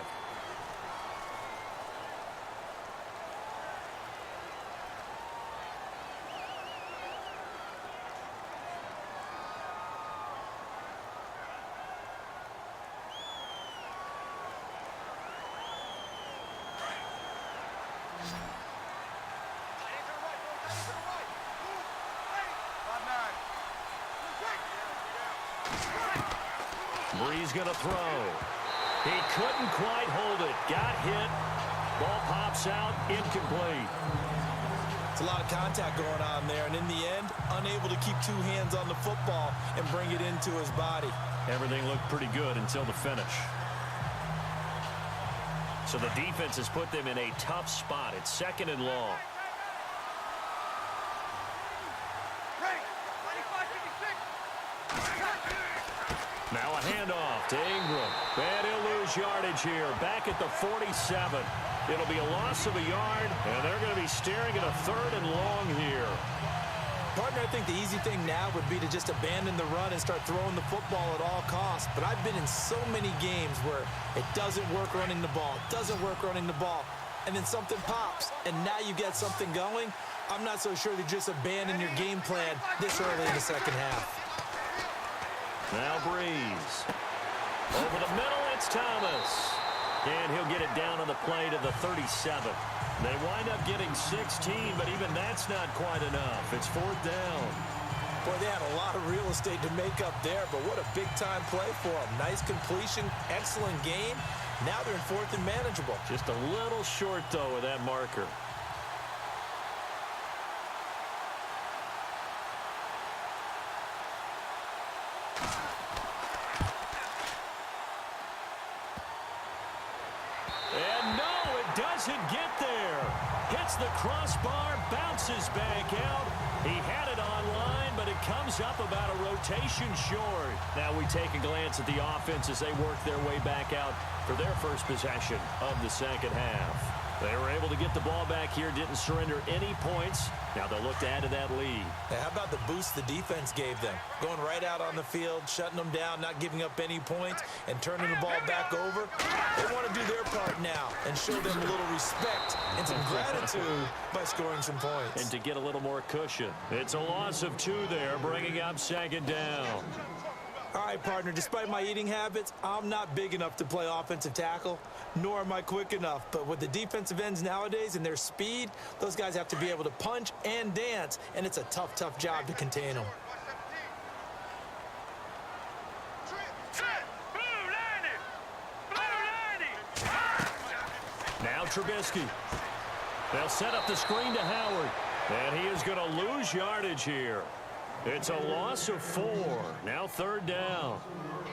Bree's going to throw. He couldn't quite hold it. Got hit. Ball pops out. Incomplete. It's a lot of contact going on there, and in the end, unable to keep 2 hands on the football and bring it into his body. Everything looked pretty good until the finish. So the defense has put them in a tough spot. It's second and long. Now a handoff to Ingram. And he'll lose yardage here. Back at the 47. It'll be a loss of a yard, and they're going to be staring at a third and long here. Partner, I think the easy thing now would be to just abandon the run and start throwing the football at all costs. But I've been in so many games where it doesn't work running the ball, and then something pops, and now you get something going. I'm not so sure that you just abandon your game plan this early in the second half. Now Breeze. Over the middle, it's Thomas. And he'll get it down on the play to the 37. They wind up getting 16, but even that's not quite enough. It's 4th down. Boy, they had a lot of real estate to make up there, but what a big-time play for them. Nice completion, excellent game. Now they're in 4th and manageable. Just a little short, though, with that marker. Doesn't get there. Hits the crossbar, bounces back out. He had it online, but it comes up about a rotation short. Now we take a glance at the offense as they work their way back out for their first possession of the second half. They were able to get the ball back here, didn't surrender any points. Now they'll look to add to that lead. Hey, how about the boost the defense gave them? Going right out on the field, shutting them down, not giving up any points, and turning the ball back over. They want to do their part now and show them a little respect and some gratitude by scoring some points. And to get a little more cushion. It's a loss of 2 there, bringing up second down. All right, partner, despite my eating habits, I'm not big enough to play offensive tackle, nor am I quick enough. But with the defensive ends nowadays and their speed, those guys have to be able to punch and dance, and it's a tough, tough job to contain them. Now Trubisky. They'll set up the screen to Howard, and he is going to lose yardage here. It's a loss of 4. Now 3rd down.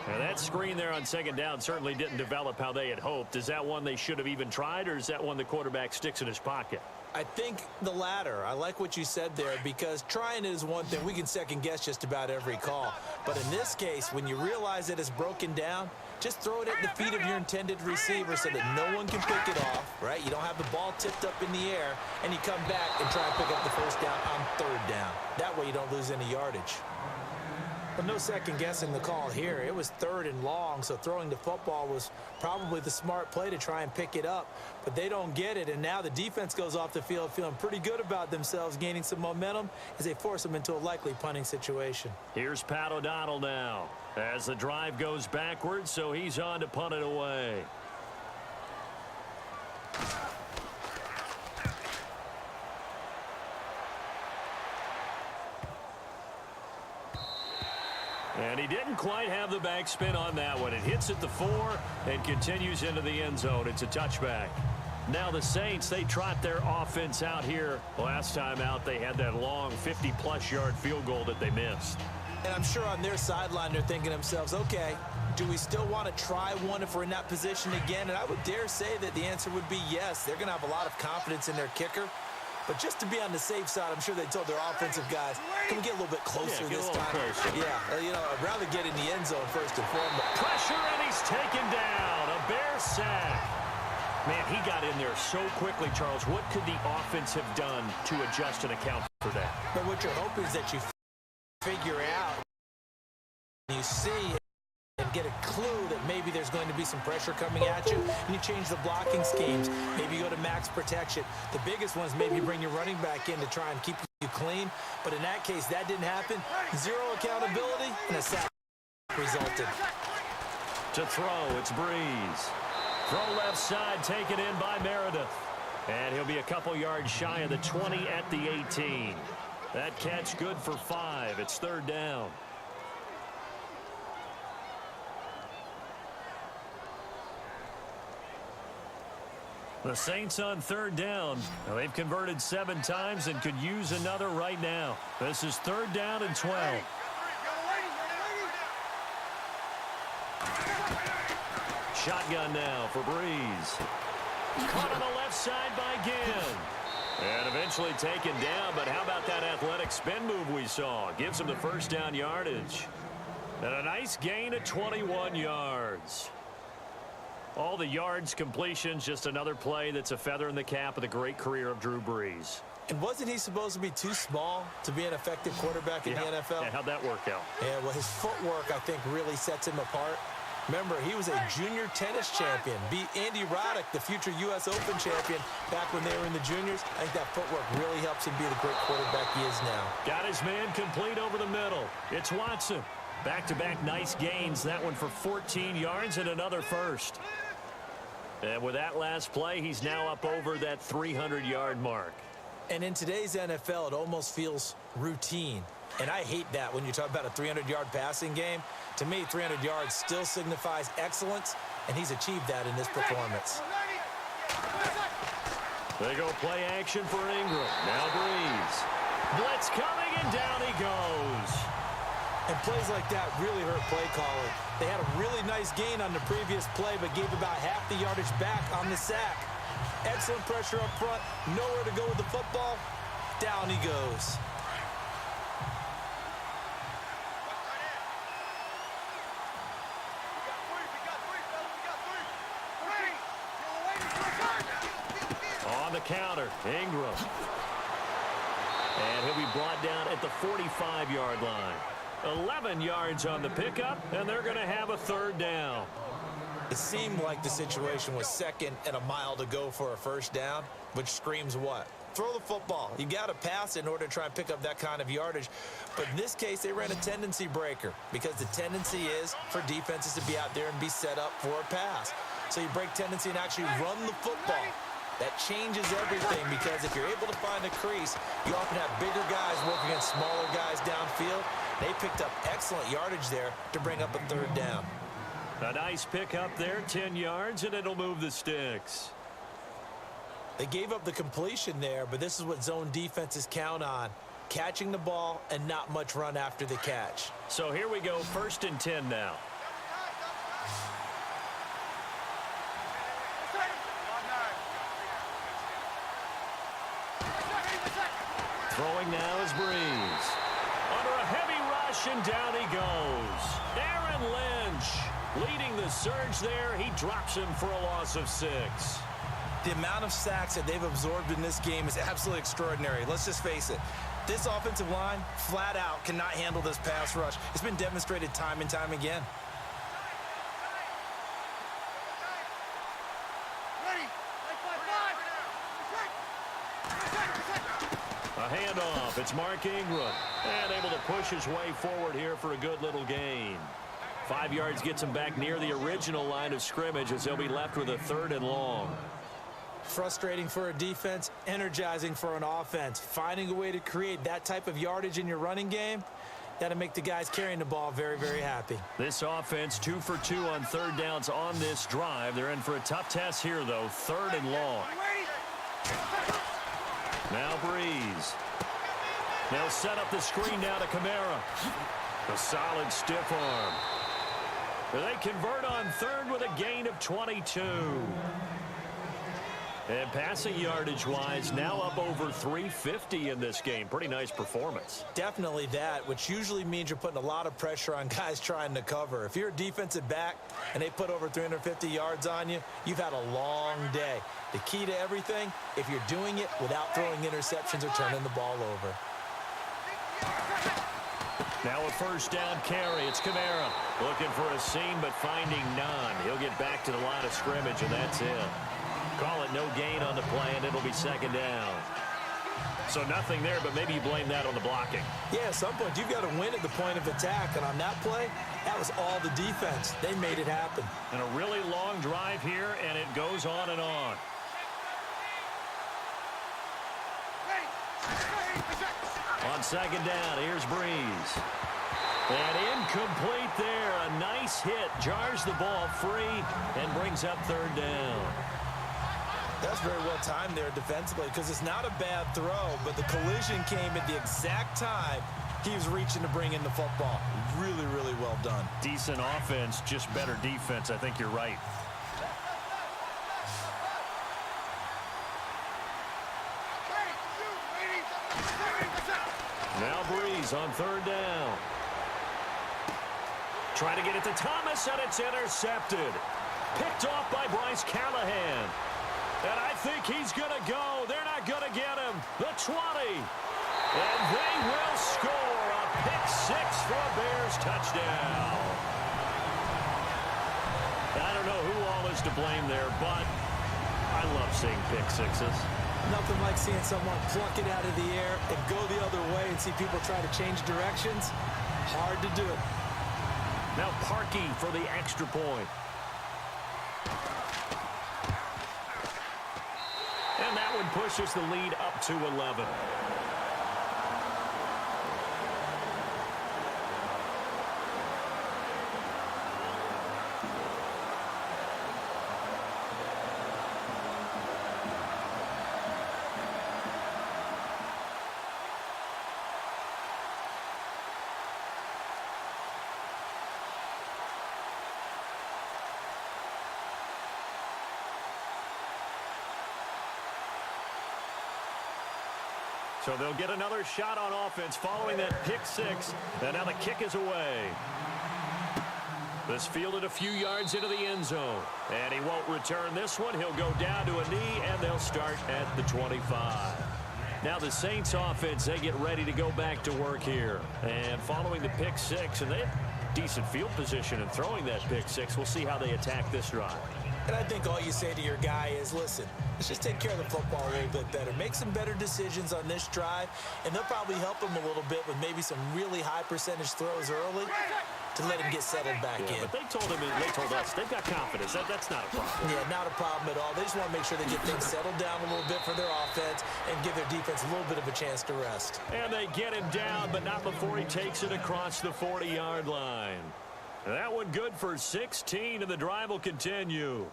And that screen there on second down certainly didn't develop how they had hoped. Is that one they should have even tried, or is that one the quarterback sticks in his pocket? I think the latter. I like what you said there, because trying it is one thing. We can second guess just about every call. But in this case, when you realize that it's broken down, just throw it at the feet of your intended receiver so that no one can pick it off, right? You don't have the ball tipped up in the air, and you come back and try and pick up the first down on 3rd down. That way you don't lose any yardage. But no second guessing the call here. It was 3rd and long, so throwing the football was probably the smart play to try and pick it up. But they don't get it, and now the defense goes off the field feeling pretty good about themselves, gaining some momentum as they force them into a likely punting situation. Here's Pat O'Donnell now as the drive goes backwards, so he's on to punt it away. And he didn't quite have the backspin on that one. It hits at the 4 and continues into the end zone. It's a touchback. Now the Saints, they trot their offense out here. Last time out, they had that long 50-plus yard field goal that they missed. And I'm sure on their sideline they're thinking to themselves, okay, Do we still want to try one if we're in that position again? And I would dare say that the answer would be yes. They're going to have a lot of confidence in their kicker. But just to be on the safe side, I'm sure they told their offensive guys, can we get a little bit closer this time? Closer. Yeah, I'd rather get in the end zone first and foremost. Pressure, and he's taken down. A Bear sack. Man, he got in there so quickly, Charles. What could the offense have done to adjust and account for that? But what you're hoping is that you figure out, you see and get a clue that maybe there's going to be some pressure coming at you, and you change the blocking schemes. Maybe you go to max protection. The biggest one is maybe you bring your running back in to try and keep you clean. But in that case, that didn't happen. Zero accountability, and a sack resulted. To throw, it's Breeze. Throw left side, taken in by Meredith. And he'll be a couple yards shy of the 20 at the 18. That catch good for 5. It's third down. The Saints on third down. Now, they've converted 7 times and could use another right now. This is third down and 12. Shotgun now for Breeze. Caught on the left side by Ginn. And eventually taken down, but how about that athletic spin move we saw? Gives him the first down yardage. And a nice gain of 21 yards. All the yards, completions, just another play that's a feather in the cap of the great career of Drew Brees. And wasn't he supposed to be too small to be an effective quarterback in the NFL? Yeah, how'd that work out? Yeah, well, his footwork, I think, really sets him apart. Remember, he was a junior tennis champion, beat Andy Roddick, the future U.S. Open champion, back when they were in the juniors. I think that footwork really helps him be the great quarterback he is now. Got his man complete over the middle. It's Watson. Back-to-back nice gains. That one for 14 yards and another first. And with that last play, he's now up over that 300-yard mark. And in today's NFL, it almost feels routine. And I hate that when you talk about a 300-yard passing game. To me, 300 yards still signifies excellence, and he's achieved that in this performance. They go play action for Ingram. Now Breeze. Blitz coming, and down he goes. And plays like that really hurt play calling. They had a really nice gain on the previous play, but gave about half the yardage back on the sack. Excellent pressure up front. Nowhere to go with the football. Down he goes. On the counter, Ingram. And he'll be brought down at the 45-yard line. 11 yards on the pickup, and they're going to have a third down. It seemed like the situation was second and a mile to go for a first down, which screams what? Throw the football. You got to pass in order to try and pick up that kind of yardage. But in this case, they ran a tendency breaker because the tendency is for defenses to be out there and be set up for a pass. So you break tendency and actually run the football. That changes everything because if you're able to find a crease, you often have bigger guys working against smaller guys downfield. They picked up excellent yardage there to bring up a third down. A nice pickup there, 10 yards, and it'll move the sticks. They gave up the completion there, but this is what zone defenses count on. Catching the ball and not much run after the catch. So here we go, 1st and 10 now. Throwing now is Breeze. Under a heavy rush, and down he goes. Aaron Lynch leading the surge there. He drops him for a loss of 6. The amount of sacks that they've absorbed in this game is absolutely extraordinary. Let's just face it. This offensive line, flat out, cannot handle this pass rush. It's been demonstrated time and time again. A handoff. It's Mark Ingram. And able to push his way forward here for a good little gain. 5 yards gets him back near the original line of scrimmage as they'll be left with a 3rd and long. Frustrating for a defense, energizing for an offense. Finding a way to create that type of yardage in your running game, that'll make the guys carrying the ball very, very happy. This offense 2 for 2 on third downs on this drive. They're in for a tough test here, though. 3rd and long. Now Breeze. They'll set up the screen now to Kamara. A solid stiff arm. They convert on third with a gain of 22. And passing yardage-wise, now up over 350 in this game. Pretty nice performance. Definitely that, which usually means you're putting a lot of pressure on guys trying to cover. If you're a defensive back and they put over 350 yards on you, you've had a long day. The key to everything, if you're doing it without throwing interceptions or turning the ball over. Now a first down carry. It's Kamara looking for a seam but finding none. He'll get back to the line of scrimmage, and that's it. Call it no gain on the play, and it'll be second down. So nothing there, but maybe you blame that on the blocking. Yeah, at some point, you've got to win at the point of attack. And on that play, that was all the defense. They made it happen. And a really long drive here, and it goes on and on. On second down, here's Breeze. And incomplete there. A nice hit. Jars the ball free and brings up third down. That's very well timed there defensively because it's not a bad throw, but the collision came at the exact time he was reaching to bring in the football. Really, really well done. Decent offense, just better defense. I think you're right. Now Breeze on third down. Trying to get it to Thomas, and it's intercepted. Picked off by Bryce Callahan. And I think he's going to go. They're not going to get him. The 20. And they will score a pick-6 for a Bears touchdown. I don't know who all is to blame there, but I love seeing pick-6s. Nothing like seeing someone pluck it out of the air and go the other way and see people try to change directions. Hard to do it. Now Parkey for the extra point. And that one pushes the lead up to 11. So they'll get another shot on offense following that pick-6. And now the kick is away. This fielded a few yards into the end zone. And he won't return this one. He'll go down to a knee, and they'll start at the 25. Now the Saints offense, they get ready to go back to work here. And following the pick-6, and they have decent field position in throwing that pick-6. We'll see how they attack this drive. And I think all you say to your guy is, listen, let's just take care of the football a little bit better. Make some better decisions on this drive, and they'll probably help him a little bit with maybe some really high percentage throws early to let him get settled back in. But they told us they've got confidence. That's not a problem. Yeah, not a problem at all. They just want to make sure they get things settled down a little bit for their offense and give their defense a little bit of a chance to rest. And they get him down, but not before he takes it across the 40-yard line. That one good for 16, and the drive will continue.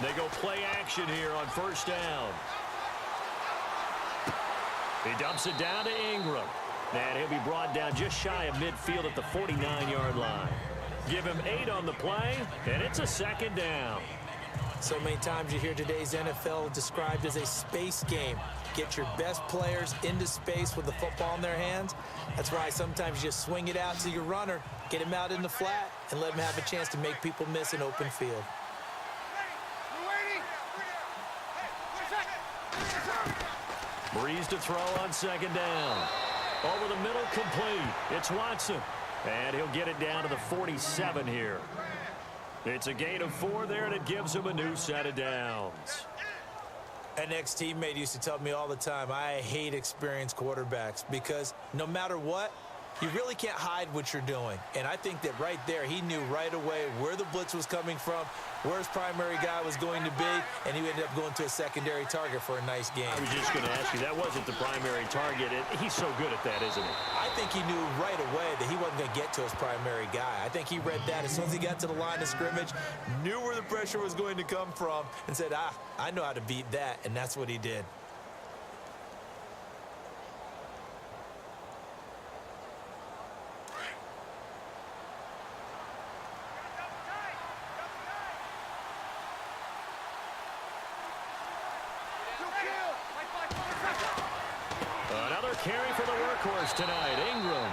They go play action here on first down. He dumps it down to Ingram. And he'll be brought down just shy of midfield at the 49-yard line. Give him 8 on the play, and it's a second down. So many times you hear today's NFL described as a space game. Get your best players into space with the football in their hands. That's why sometimes you just swing it out to your runner, get him out in the flat, and let him have a chance to make people miss an open field. Breeze to throw on second down. Over the middle, complete. It's Watson. And he'll get it down to the 47 here. It's a gain of 4 there, and it gives him a new set of downs. An ex-teammate used to tell me all the time, I hate experienced quarterbacks because no matter what, You really can't hide what you're doing. And I think that right there, he knew right away where the blitz was coming from, where his primary guy was going to be, and he ended up going to a secondary target for a nice game. I was just going to ask you, that wasn't the primary target. He's so good at that, isn't he? I think he knew right away that he wasn't going to get to his primary guy. I think he read that as soon as he got to the line of scrimmage, knew where the pressure was going to come from, and said, I know how to beat that, and that's what he did. Another carry for the workhorse tonight, Ingram.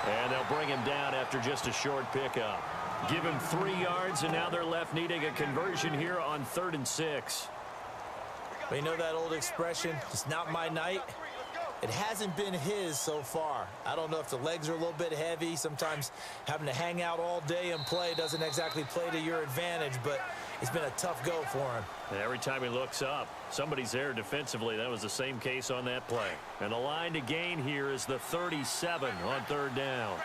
And they'll bring him down after just a short pickup. Give him 3 yards, and now they're left needing a conversion here on 3rd and 6. But you know that old expression, it's not my night? It hasn't been his so far. I don't know if the legs are a little bit heavy. Sometimes having to hang out all day and play doesn't exactly play to your advantage, but it's been a tough go for him. And every time he looks up, somebody's there defensively. That was the same case on that play. And the line to gain here is the 37 on 3rd down.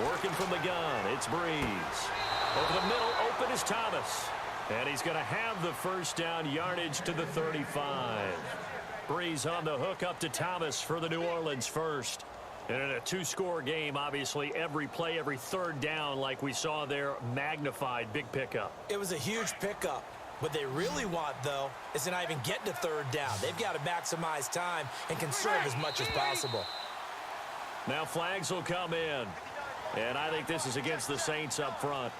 Working from the gun, it's Breeze. Over the middle, open is Thomas. And he's going to have the first down, yardage to the 35. Breeze on the hook up to Thomas for the New Orleans first. And in a 2-score game, obviously, every play, every 3rd down, like we saw there, magnified, big pickup. It was a huge pickup. What they really want, though, is to not even get to 3rd down. They've got to maximize time and conserve as much as possible. Now flags will come in. And I think this is against the Saints up front.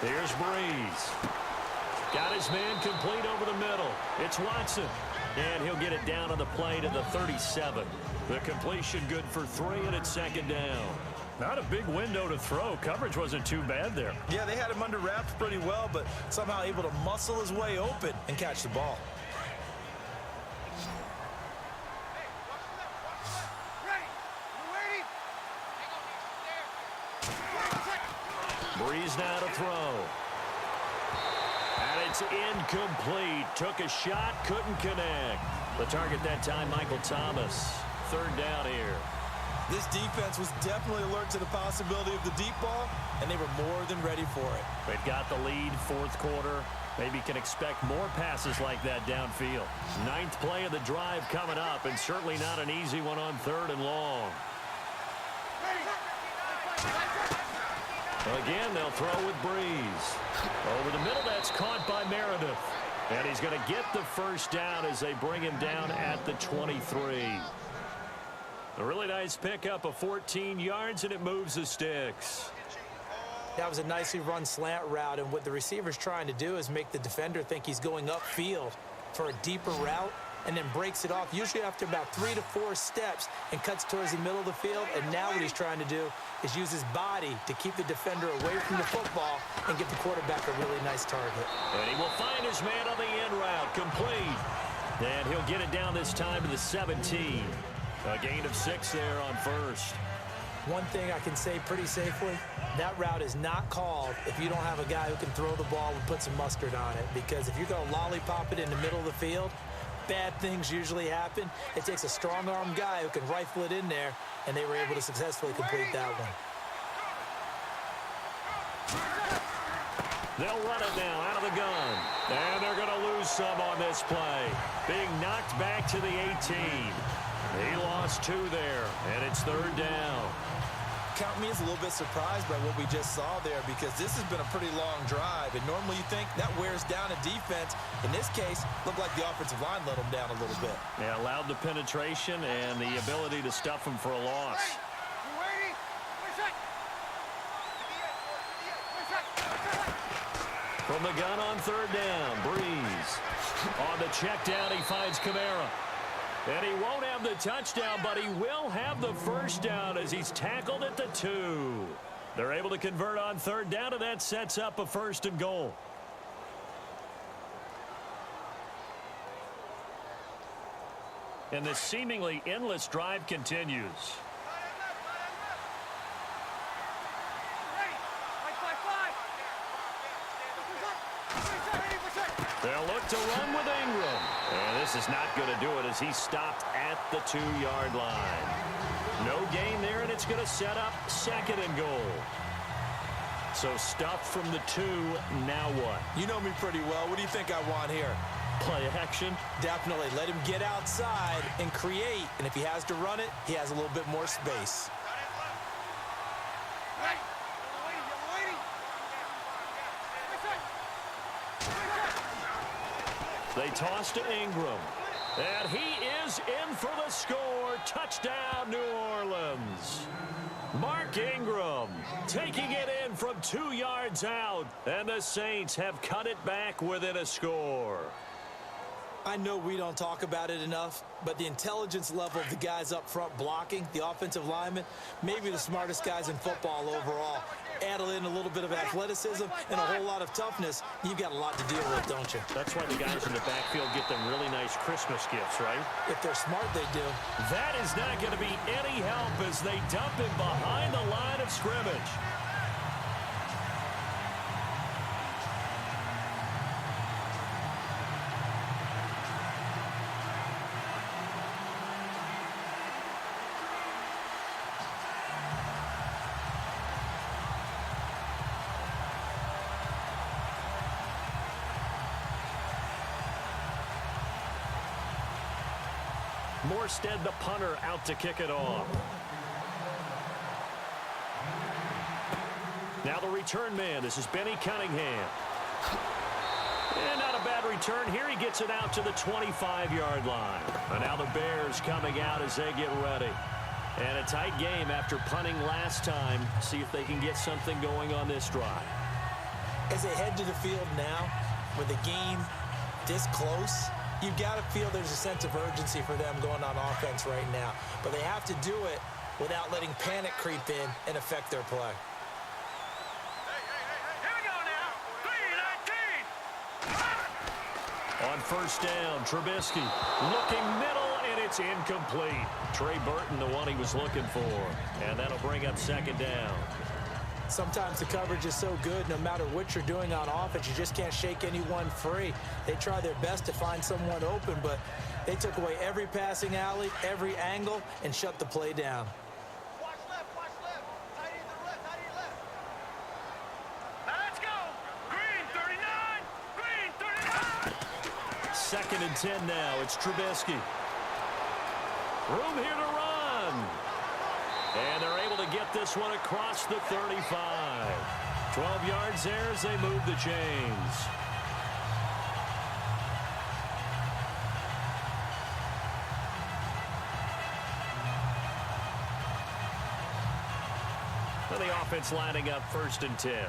Here's Breeze. Got his man complete over the middle. It's Watson. And he'll get it down on the play to the 37. The completion good for 3, and it's 2nd down. Not a big window to throw. Coverage wasn't too bad there. Yeah, they had him under wraps pretty well, but somehow able to muscle his way open and catch the ball. Breeze now to throw. And it's incomplete. Took a shot, couldn't connect. The target that time, Michael Thomas. 3rd down here. This defense was definitely alert to the possibility of the deep ball, and they were more than ready for it. They've got the lead, 4th quarter. Maybe can expect more passes like that downfield. 9th play of the drive coming up, and certainly not an easy one on 3rd and long. Again, they'll throw with Breeze. Over the middle, that's caught by Meredith. And he's going to get the first down as they bring him down at the 23. A really nice pickup of 14 yards, and it moves the sticks. That was a nicely run slant route, and what the receiver's trying to do is make the defender think he's going upfield for a deeper route, and then breaks it off, usually after about 3 to 4 steps, and cuts towards the middle of the field. And now what he's trying to do is use his body to keep the defender away from the football and give the quarterback a really nice target. And he will find his man on the end route, complete. And he'll get it down this time to the 17. A gain of 6 there on 1st. One thing I can say pretty safely, that route is not called if you don't have a guy who can throw the ball and put some mustard on it. Because if you're going to lollipop it in the middle of the field, bad things usually happen. It takes a strong-arm guy who can rifle it in there, and they were able to successfully complete that one. They'll run it now out of the gun. And they're going to lose some on this play. Being knocked back to the 18. He lost 2 there, and it's 3rd down. Count me as a little bit surprised by what we just saw there, because this has been a pretty long drive, and normally you think that wears down a defense. In this case, looked like the offensive line let them down a little bit. Yeah, allowed the penetration and the ability to stuff them for a loss. From the gun on 3rd down, Breeze. On the check down, he finds Kamara. And he won't have the touchdown, but he will have the first down as he's tackled at the 2. They're able to convert on third down, and that sets up a 1st and goal. And this seemingly endless drive continues. They'll look to run with Ingram. And this is not going to do it as he's stopped at the 2-yard line. No gain there, and it's going to set up 2nd and goal. So stuffed from the 2, now what? You know me pretty well. What do you think I want here? Play action? Definitely. Let him get outside and create. And if he has to run it, he has a little bit more space. They toss to Ingram. And he is in for the score. Touchdown, New Orleans. Mark Ingram taking it in from 2 yards out. And the Saints have cut it back within a score. I know we don't talk about it enough, but the intelligence level of the guys up front blocking, the offensive linemen, maybe the smartest guys in football overall. Add in a little bit of athleticism and a whole lot of toughness, you've got a lot to deal with, don't you? That's why the guys in the backfield get them really nice Christmas gifts, right? If they're smart, they do. That is not going to be any help as they dump him behind the line of scrimmage. Morstead, the punter, out to kick it off. Now the return man. This is Benny Cunningham. And not a bad return here. He gets it out to the 25-yard line. And now the Bears coming out as they get ready. And a tight game after punting last time. See if they can get something going on this drive. As they head to the field now, with the game this close, you've got to feel there's a sense of urgency for them going on offense right now. But they have to do it without letting panic creep in and affect their play. Here we go now. 3-19. On first down, Trubisky looking middle, and it's incomplete. Trey Burton, the one he was looking for. And that'll bring up 2nd down. Sometimes the coverage is so good, no matter what you're doing on offense, you just can't shake anyone free. They try their best to find someone open, but they took away every passing alley, every angle, and shut the play down. Watch left, watch left. Tight end to the left, tight end left. Now let's go. Green 39, green 39. 2nd and 10 now. It's Trubisky. Room here to run. And they're able to get this one across the 35. 12 yards there as they move the chains. And the offense lining up 1st and 10.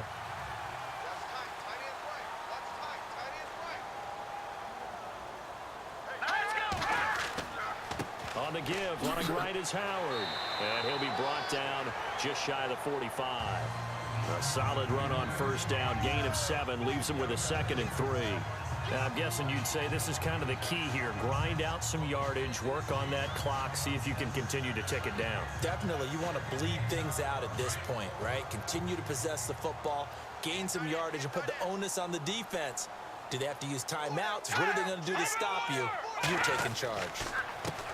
On the give, running right is Howard. And he'll be brought down just shy of the 45. A solid run on first down. Gain of 7 leaves him with a 2nd and 3. Now, I'm guessing you'd say this is kind of the key here. Grind out some yardage, work on that clock, see if you can continue to tick it down. Definitely, you want to bleed things out at this point, right? Continue to possess the football, gain some yardage, and put the onus on the defense. Do they have to use timeouts? What are they going to do to stop you? You're taking charge.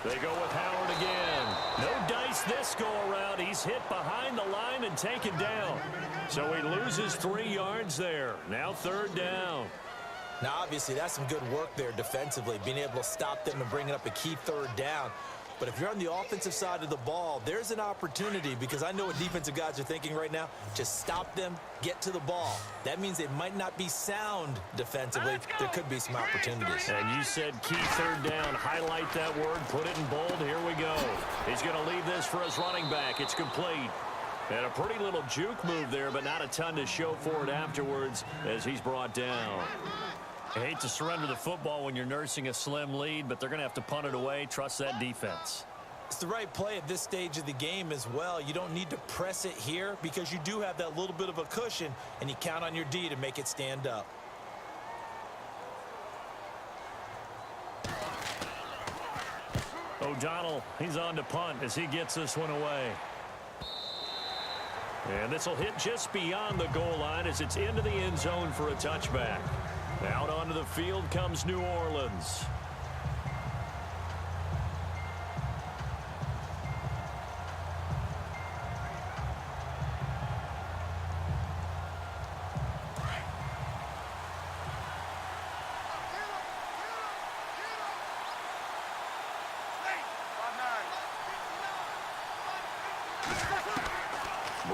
They go with Howard again. No dice this go-around. He's hit behind the line and taken down. So he loses 3 yards there. Now 3rd down. Now, obviously, that's some good work there defensively, being able to stop them and bringing up a key 3rd down. But if you're on the offensive side of the ball, there's an opportunity, because I know what defensive guys are thinking right now. Just stop them, get to the ball. That means they might not be sound defensively. There could be some opportunities. And you said key 3rd down. Highlight that word. Put it in bold. Here we go. He's going to leave this for his running back. It's complete. And a pretty little juke move there, but not a ton to show for it afterwards as he's brought down. I hate to surrender the football when you're nursing a slim lead, but they're going to have to punt it away. Trust that defense. It's the right play at this stage of the game as well. You don't need to press it here because you do have that little bit of a cushion, and you count on your D to make it stand up. O'Donnell, he's on to punt as he gets this one away. And this will hit just beyond the goal line as it's into the end zone for a touchback. Out onto the field comes New Orleans.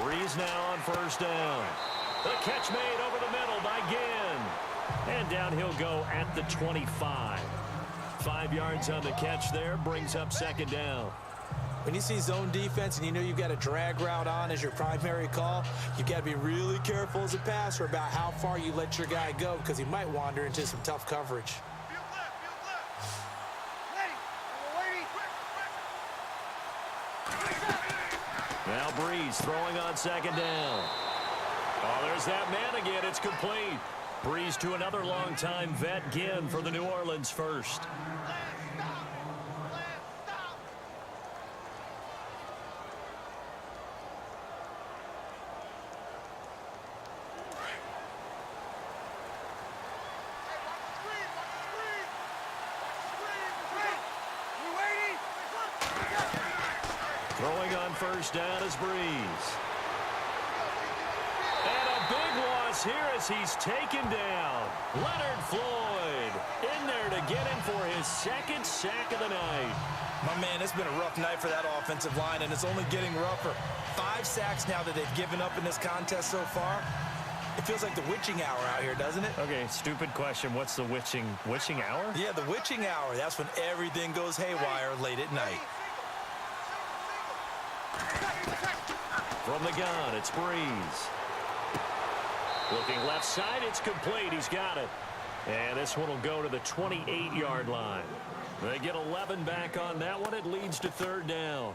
Breeze now on first down. The catch made over the middle by Ginn. And down he'll go at the 25. 5 yards on the catch there, brings up second down. When you see zone defense and you know you've got a drag route on as your primary call, you've got to be really careful as a passer about how far you let your guy go because he might wander into some tough coverage. Now Breeze throwing on second down. Oh, there's that man again. It's complete. Breeze to another longtime vet, Ginn, for the New Orleans first. Throwing on first down is Breeze. And a big loss here as he's taken down. Leonard Floyd in there to get him for his second sack of the night. My man, it's been a rough night for that offensive line, and it's only getting rougher. 5 sacks now that they've given up in this contest so far. It feels like the witching hour out here, doesn't it? Okay, stupid question. What's the witching hour? Yeah, the witching hour. That's when everything goes haywire late at night. From the gun, it's Breeze. Looking left side, it's complete. He's got it. And this one will go to the 28-yard line. They get 11 back on that one. It leads to third down.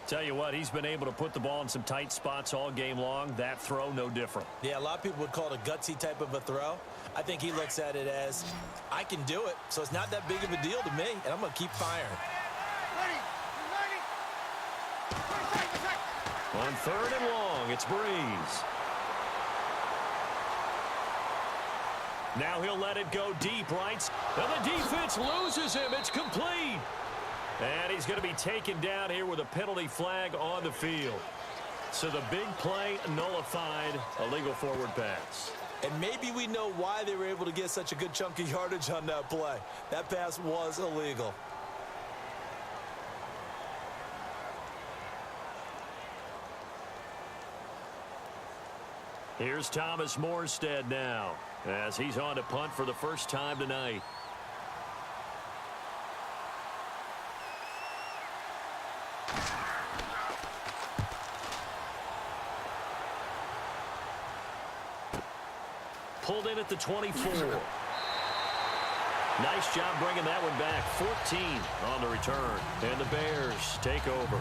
Tell you what, he's been able to put the ball in some tight spots all game long. That throw, no different. Yeah, a lot of people would call it a gutsy type of a throw. I think he looks at it as, I can do it, so it's not that big of a deal to me, and I'm going to keep firing. On third and long, it's Breeze. Now he'll let it go deep, right? And the defense loses him. It's complete. And he's going to be taken down here with a penalty flag on the field. So the big play nullified, a legal forward pass. And maybe we know why they were able to get such a good chunk of yardage on that play. That pass was illegal. Here's Thomas Morstead now as he's on to punt for the first time tonight. Pulled in at the 24. Nice job bringing that one back. 14 on the return. And the Bears take over.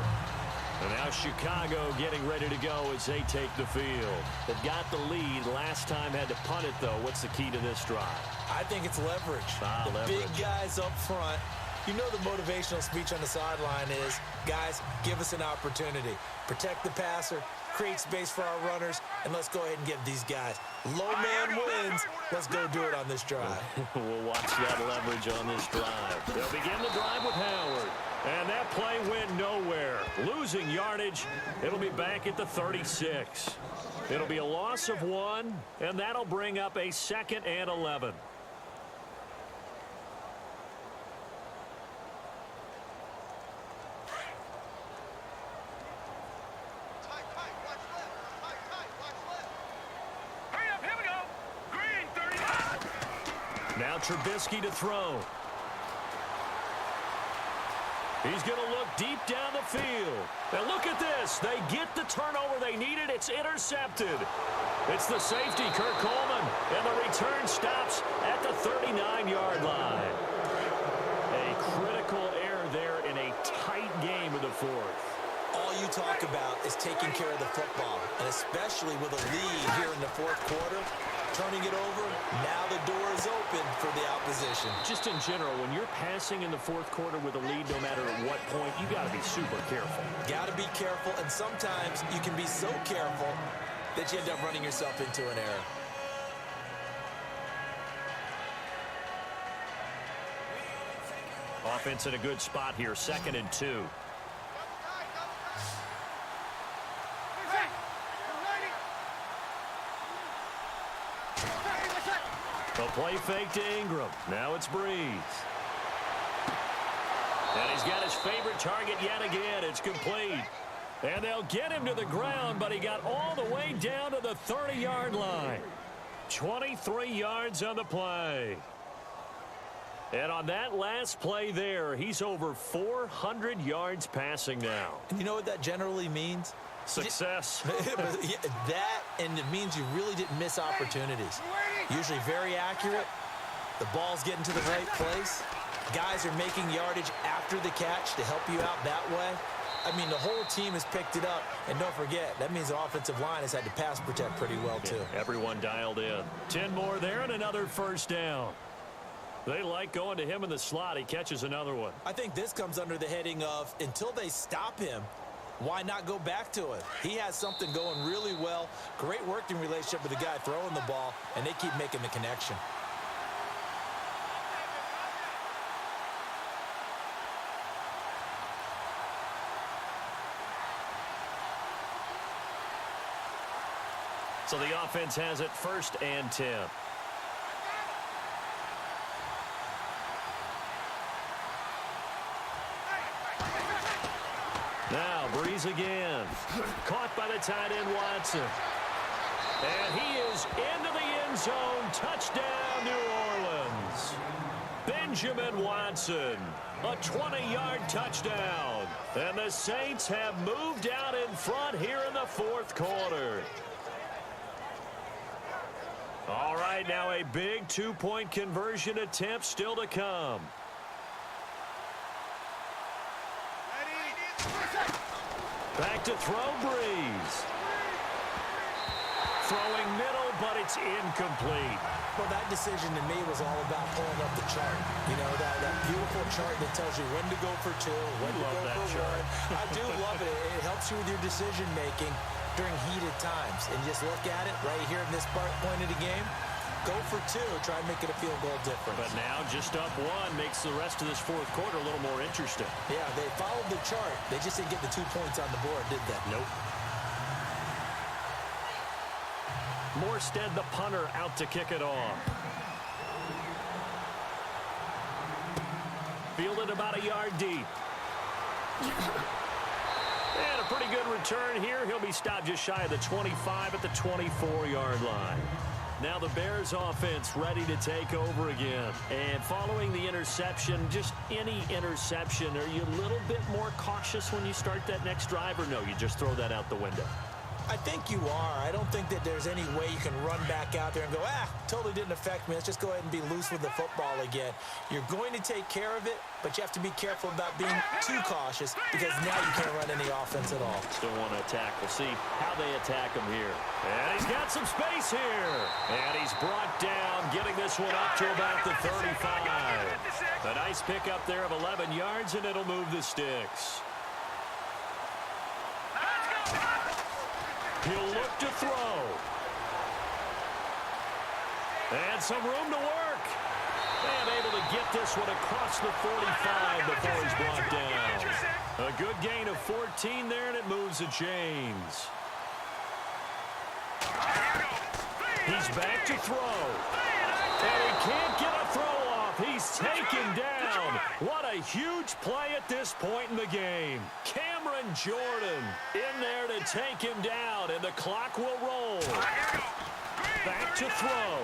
And now Chicago getting ready to go as they take the field. They've got the lead. Last time had to punt it, though. What's the key to this drive? I think it's leverage. Leverage. Big guys up front. You know the motivational speech on the sideline is, guys, give us an opportunity. Protect the passer, create space for our runners, and let's go ahead and give these guys. Low man wins. Let's go do it on this drive. We'll watch that leverage on this drive. They'll begin the drive with Howard. And that play went nowhere. Losing yardage. It'll be back at the 36. It'll be a loss of 1, and that'll bring up a 2nd and 11. Now Trubisky to throw. He's going to look deep down the field. And look at this. this. They get the turnover they needed. It's intercepted. It's the safety, Kurt Coleman, and the return stops at the 39-yard line. A critical error there in a tight game of the fourth. All you talk about is taking care of the football, and especially with a lead here in the fourth quarter, turning it over, now the door is open for the opposition. Just in general, when you're passing in the fourth quarter with a lead, no matter at what point, you got to be super careful. Got to be careful, and sometimes you can be so careful that you end up running yourself into an error. Offense in a good spot here, 2nd and 2. The play fake to Ingram. Now it's Breeze. And he's got his favorite target yet again. It's complete. And they'll get him to the ground, but he got all the way down to the 30-yard line. 23 yards on the play. And on that last play there, he's over 400 yards passing now. And you know what that generally means? Success. That, and it means you really didn't miss opportunities. Usually very accurate. The ball's getting to the right place. Guys are making yardage after the catch to help you out that way. I mean, the whole team has picked it up. And don't forget, that means the offensive line has had to pass protect pretty well, too. Yeah, everyone dialed in. 10 more there and another first down. They like going to him in the slot. He catches another one. I think this comes under the heading of, until they stop him, why not go back to it? He has something going really well. Great working relationship with the guy throwing the ball, and they keep making the connection. So the offense has it 1st and 10. Now Breeze again. Caught by the tight end Watson. And he is into the end zone. Touchdown, New Orleans. Benjamin Watson. A 20-yard touchdown. And the Saints have moved out in front here in the fourth quarter. All right, now a big two-point conversion attempt still to come. Back to throw, Breeze. Throwing middle, but it's incomplete. Well, that decision to me was all about pulling up the chart. You know, that beautiful chart that tells you when to go for 2, when to go for 1. I do love it. It helps you with your decision-making during heated times. And just look at it right here in this point of the game. Go for 2. Try and make it a field goal difference. But now just up 1 makes the rest of this fourth quarter a little more interesting. Yeah, they followed the chart. They just didn't get the 2 points on the board, did they? Nope. Morstead, the punter, out to kick it off. Fielded about a yard deep. And a pretty good return here. He'll be stopped just shy of the 25 at the 24-yard line. Now the Bears offense ready to take over again. And following the interception, just any interception, are you a little bit more cautious when you start that next drive, or no, you just throw that out the window? I think you are. I don't think that there's any way you can run back out there and go, totally didn't affect me. Let's just go ahead and be loose with the football again. You're going to take care of it, but you have to be careful about being too cautious because now you can't run any offense at all. Still want to attack. We'll see how they attack him here. And he's got some space here. And he's brought down, getting this one up to about the 35. A nice pickup there of 11 yards, and it'll move the sticks. He'll look to throw. And some room to work. And able to get this one across the 45 before he's brought down. A good gain of 14 there, and it moves the chains. He's back to throw. And he can't get a throw off. He's taken down. What a huge play at this point in the game. Cameron Jordan in there to take him down, and the clock will roll. Back to throw.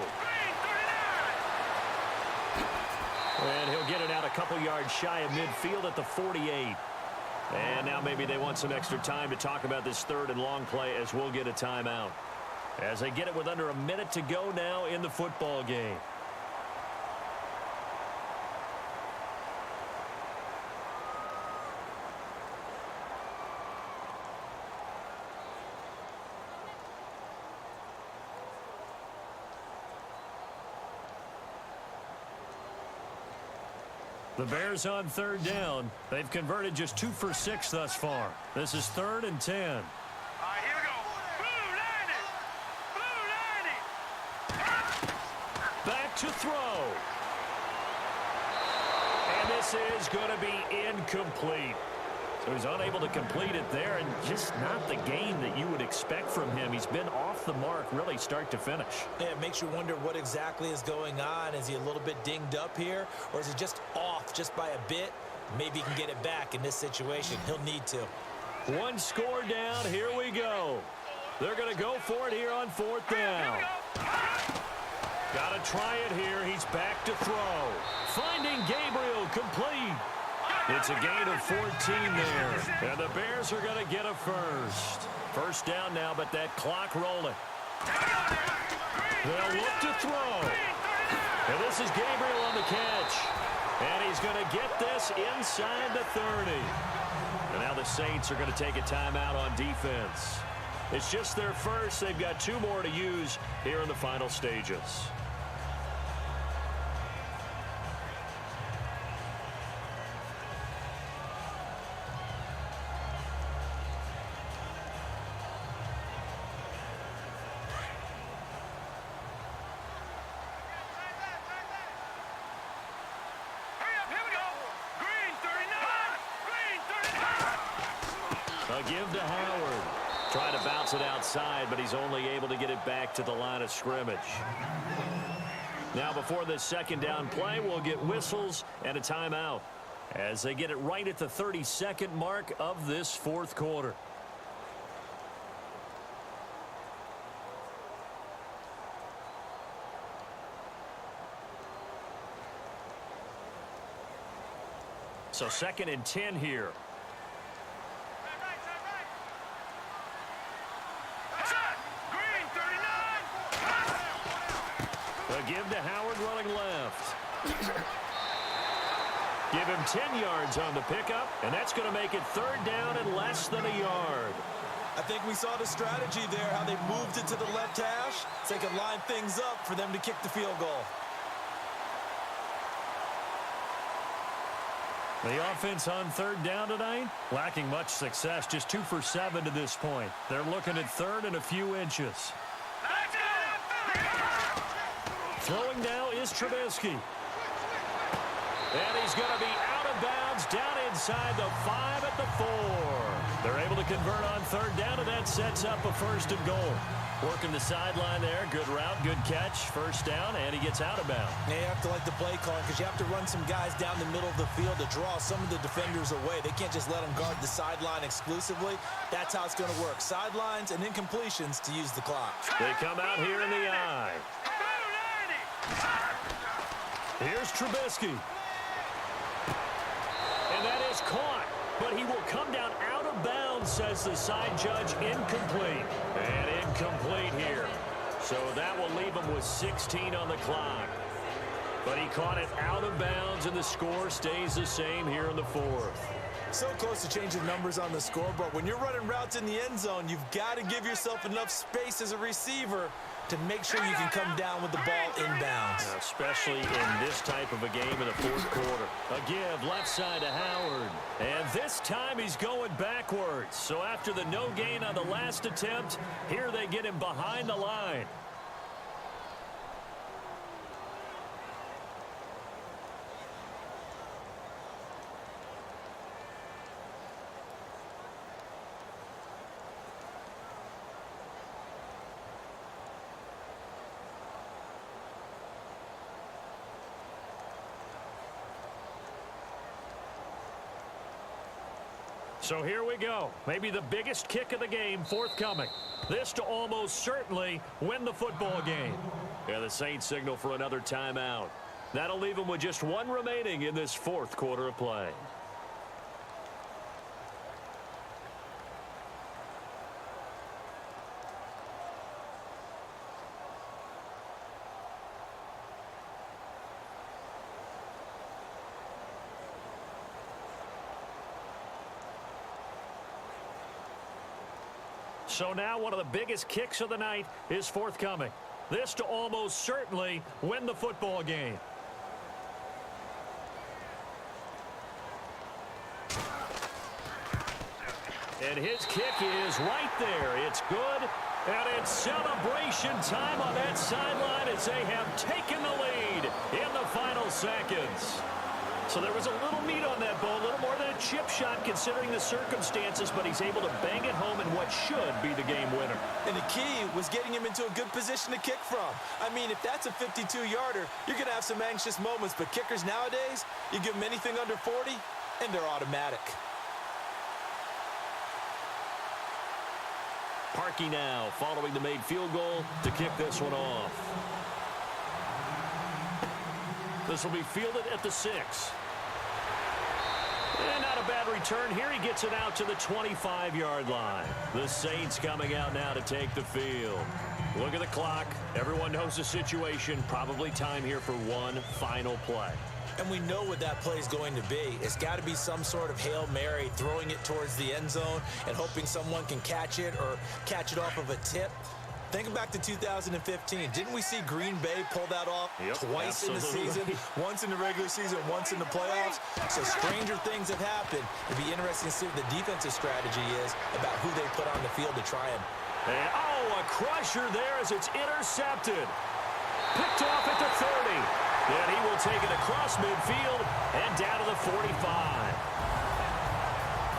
And he'll get it out a couple yards shy of midfield at the 48. And now maybe they want some extra time to talk about this third and long play as we'll get a timeout. As they get it with under a minute to go now in the football game. The Bears on third down. They've converted just 2 for 6 thus far. This is 3rd and 10. All right, here we go. Blue 90. Blue 90. Back to throw. And this is going to be incomplete. So he's unable to complete it there, and just not the game that you would expect from him. He's been off the mark really start to finish. Yeah, it makes you wonder what exactly is going on. Is he a little bit dinged up here, or is he just off just by a bit? Maybe he can get it back in this situation. He'll need to. One score down. Here we go. They're going to go for it here on 4th down. Got to try it here. He's back to throw. Finding Gabriel complete. It's a gain of 14 there. And the Bears are going to get a first. First down now, but that clock rolling. They'll look to throw. And this is Gabriel on the catch. And he's going to get this inside the 30. And now the Saints are going to take a timeout on defense. It's just their first. They've got 2 more to use here in the final stages. A give to Howard. Trying to bounce it outside, but he's only able to get it back to the line of scrimmage. Now before this second down play, we'll get whistles and a timeout as they get it right at the 32nd mark of this 4th quarter. So 2nd and 10 here. Give to Howard running left. Give him 10 yards on the pickup, and that's going to make it 3rd down and less than a yard. I think we saw the strategy there, how they moved it to the left hash so they could line things up for them to kick the field goal. The offense on 3rd down tonight, lacking much success, just 2 for 7 to this point. They're looking at 3rd and a few inches. Throwing now is Trubisky. And he's going to be out of bounds down inside the 5 at the 4. They're able to convert on 3rd down, and that sets up a 1st and goal. Working the sideline there. Good route, good catch. 1st down, and he gets out of bounds. Yeah, you have to like the play calling because you have to run some guys down the middle of the field to draw some of the defenders away. They can't just let them guard the sideline exclusively. That's how it's going to work. Sidelines and incompletions to use the clock. They come out here in the eye. Here's Trubisky. And that is caught. But he will come down out of bounds, says the side judge. Incomplete. And incomplete here. So that will leave him with 16 on the clock. But he caught it out of bounds, and the score stays the same here in the 4th. So close to changing numbers on the scoreboard. When you're running routes in the end zone, you've got to give yourself enough space as a receiver to make sure you can come down with the ball inbounds. Especially in this type of a game in the 4th quarter. A give left side to Howard. And this time he's going backwards. So after the no gain on the last attempt, here they get him behind the line. So here we go. Maybe the biggest kick of the game forthcoming. This to almost certainly win the football game. And the Saints signal for another timeout. That'll leave them with just 1 remaining in this 4th quarter of play. So now one of the biggest kicks of the night is forthcoming. This to almost certainly win the football game. And his kick is right there. It's good. And it's celebration time on that sideline as they have taken the lead in the final seconds. So there was a little meat on that ball, a little more than a chip shot considering the circumstances, but he's able to bang it home in what should be the game winner. And the key was getting him into a good position to kick from. I mean, if that's a 52-yarder, you're going to have some anxious moments, but kickers nowadays, you give them anything under 40, and they're automatic. Parkey now following the made field goal to kick this one off. This will be fielded at the 6. And not a bad return here. He gets it out to the 25-yard line. The Saints coming out now to take the field. Look at the clock. Everyone knows the situation. Probably time here for one final play. And we know what that play is going to be. It's got to be some sort of Hail Mary, throwing it towards the end zone and hoping someone can catch it or catch it off of a tip. Think back to 2015. Didn't we see Green Bay pull that off twice in the season? Once in the regular season, once in the playoffs. So stranger things have happened. It'd be interesting to see what the defensive strategy is about who they put on the field to try and... Oh, a crusher there as it's intercepted. Picked off at the 30. And he will take it across midfield and down to the 45.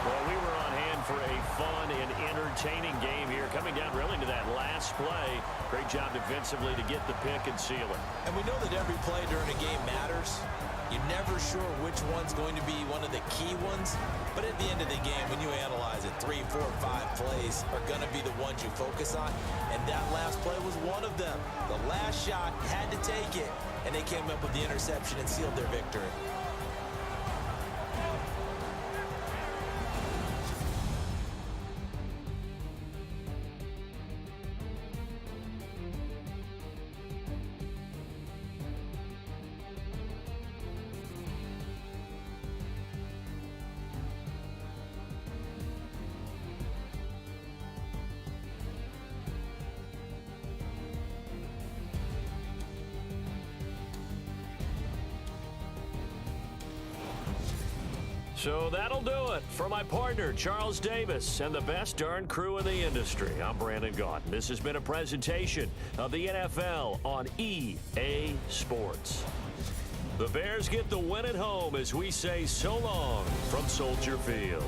Well, we were on hand for a fun and entertaining game here, coming down really to that last play. Great job defensively to get the pick and seal it. And we know that every play during a game matters. You're never sure which one's going to be one of the key ones. But at the end of the game, when you analyze it, 3, 4, 5 plays are going to be the ones you focus on. And that last play was one of them. The last shot had to take it. And they came up with the interception and sealed their victory. So that'll do it for my partner, Charles Davis, and the best darn crew in the industry. I'm Brandon Gaunt. This has been a presentation of the NFL on EA Sports. The Bears get the win at home as we say so long from Soldier Field.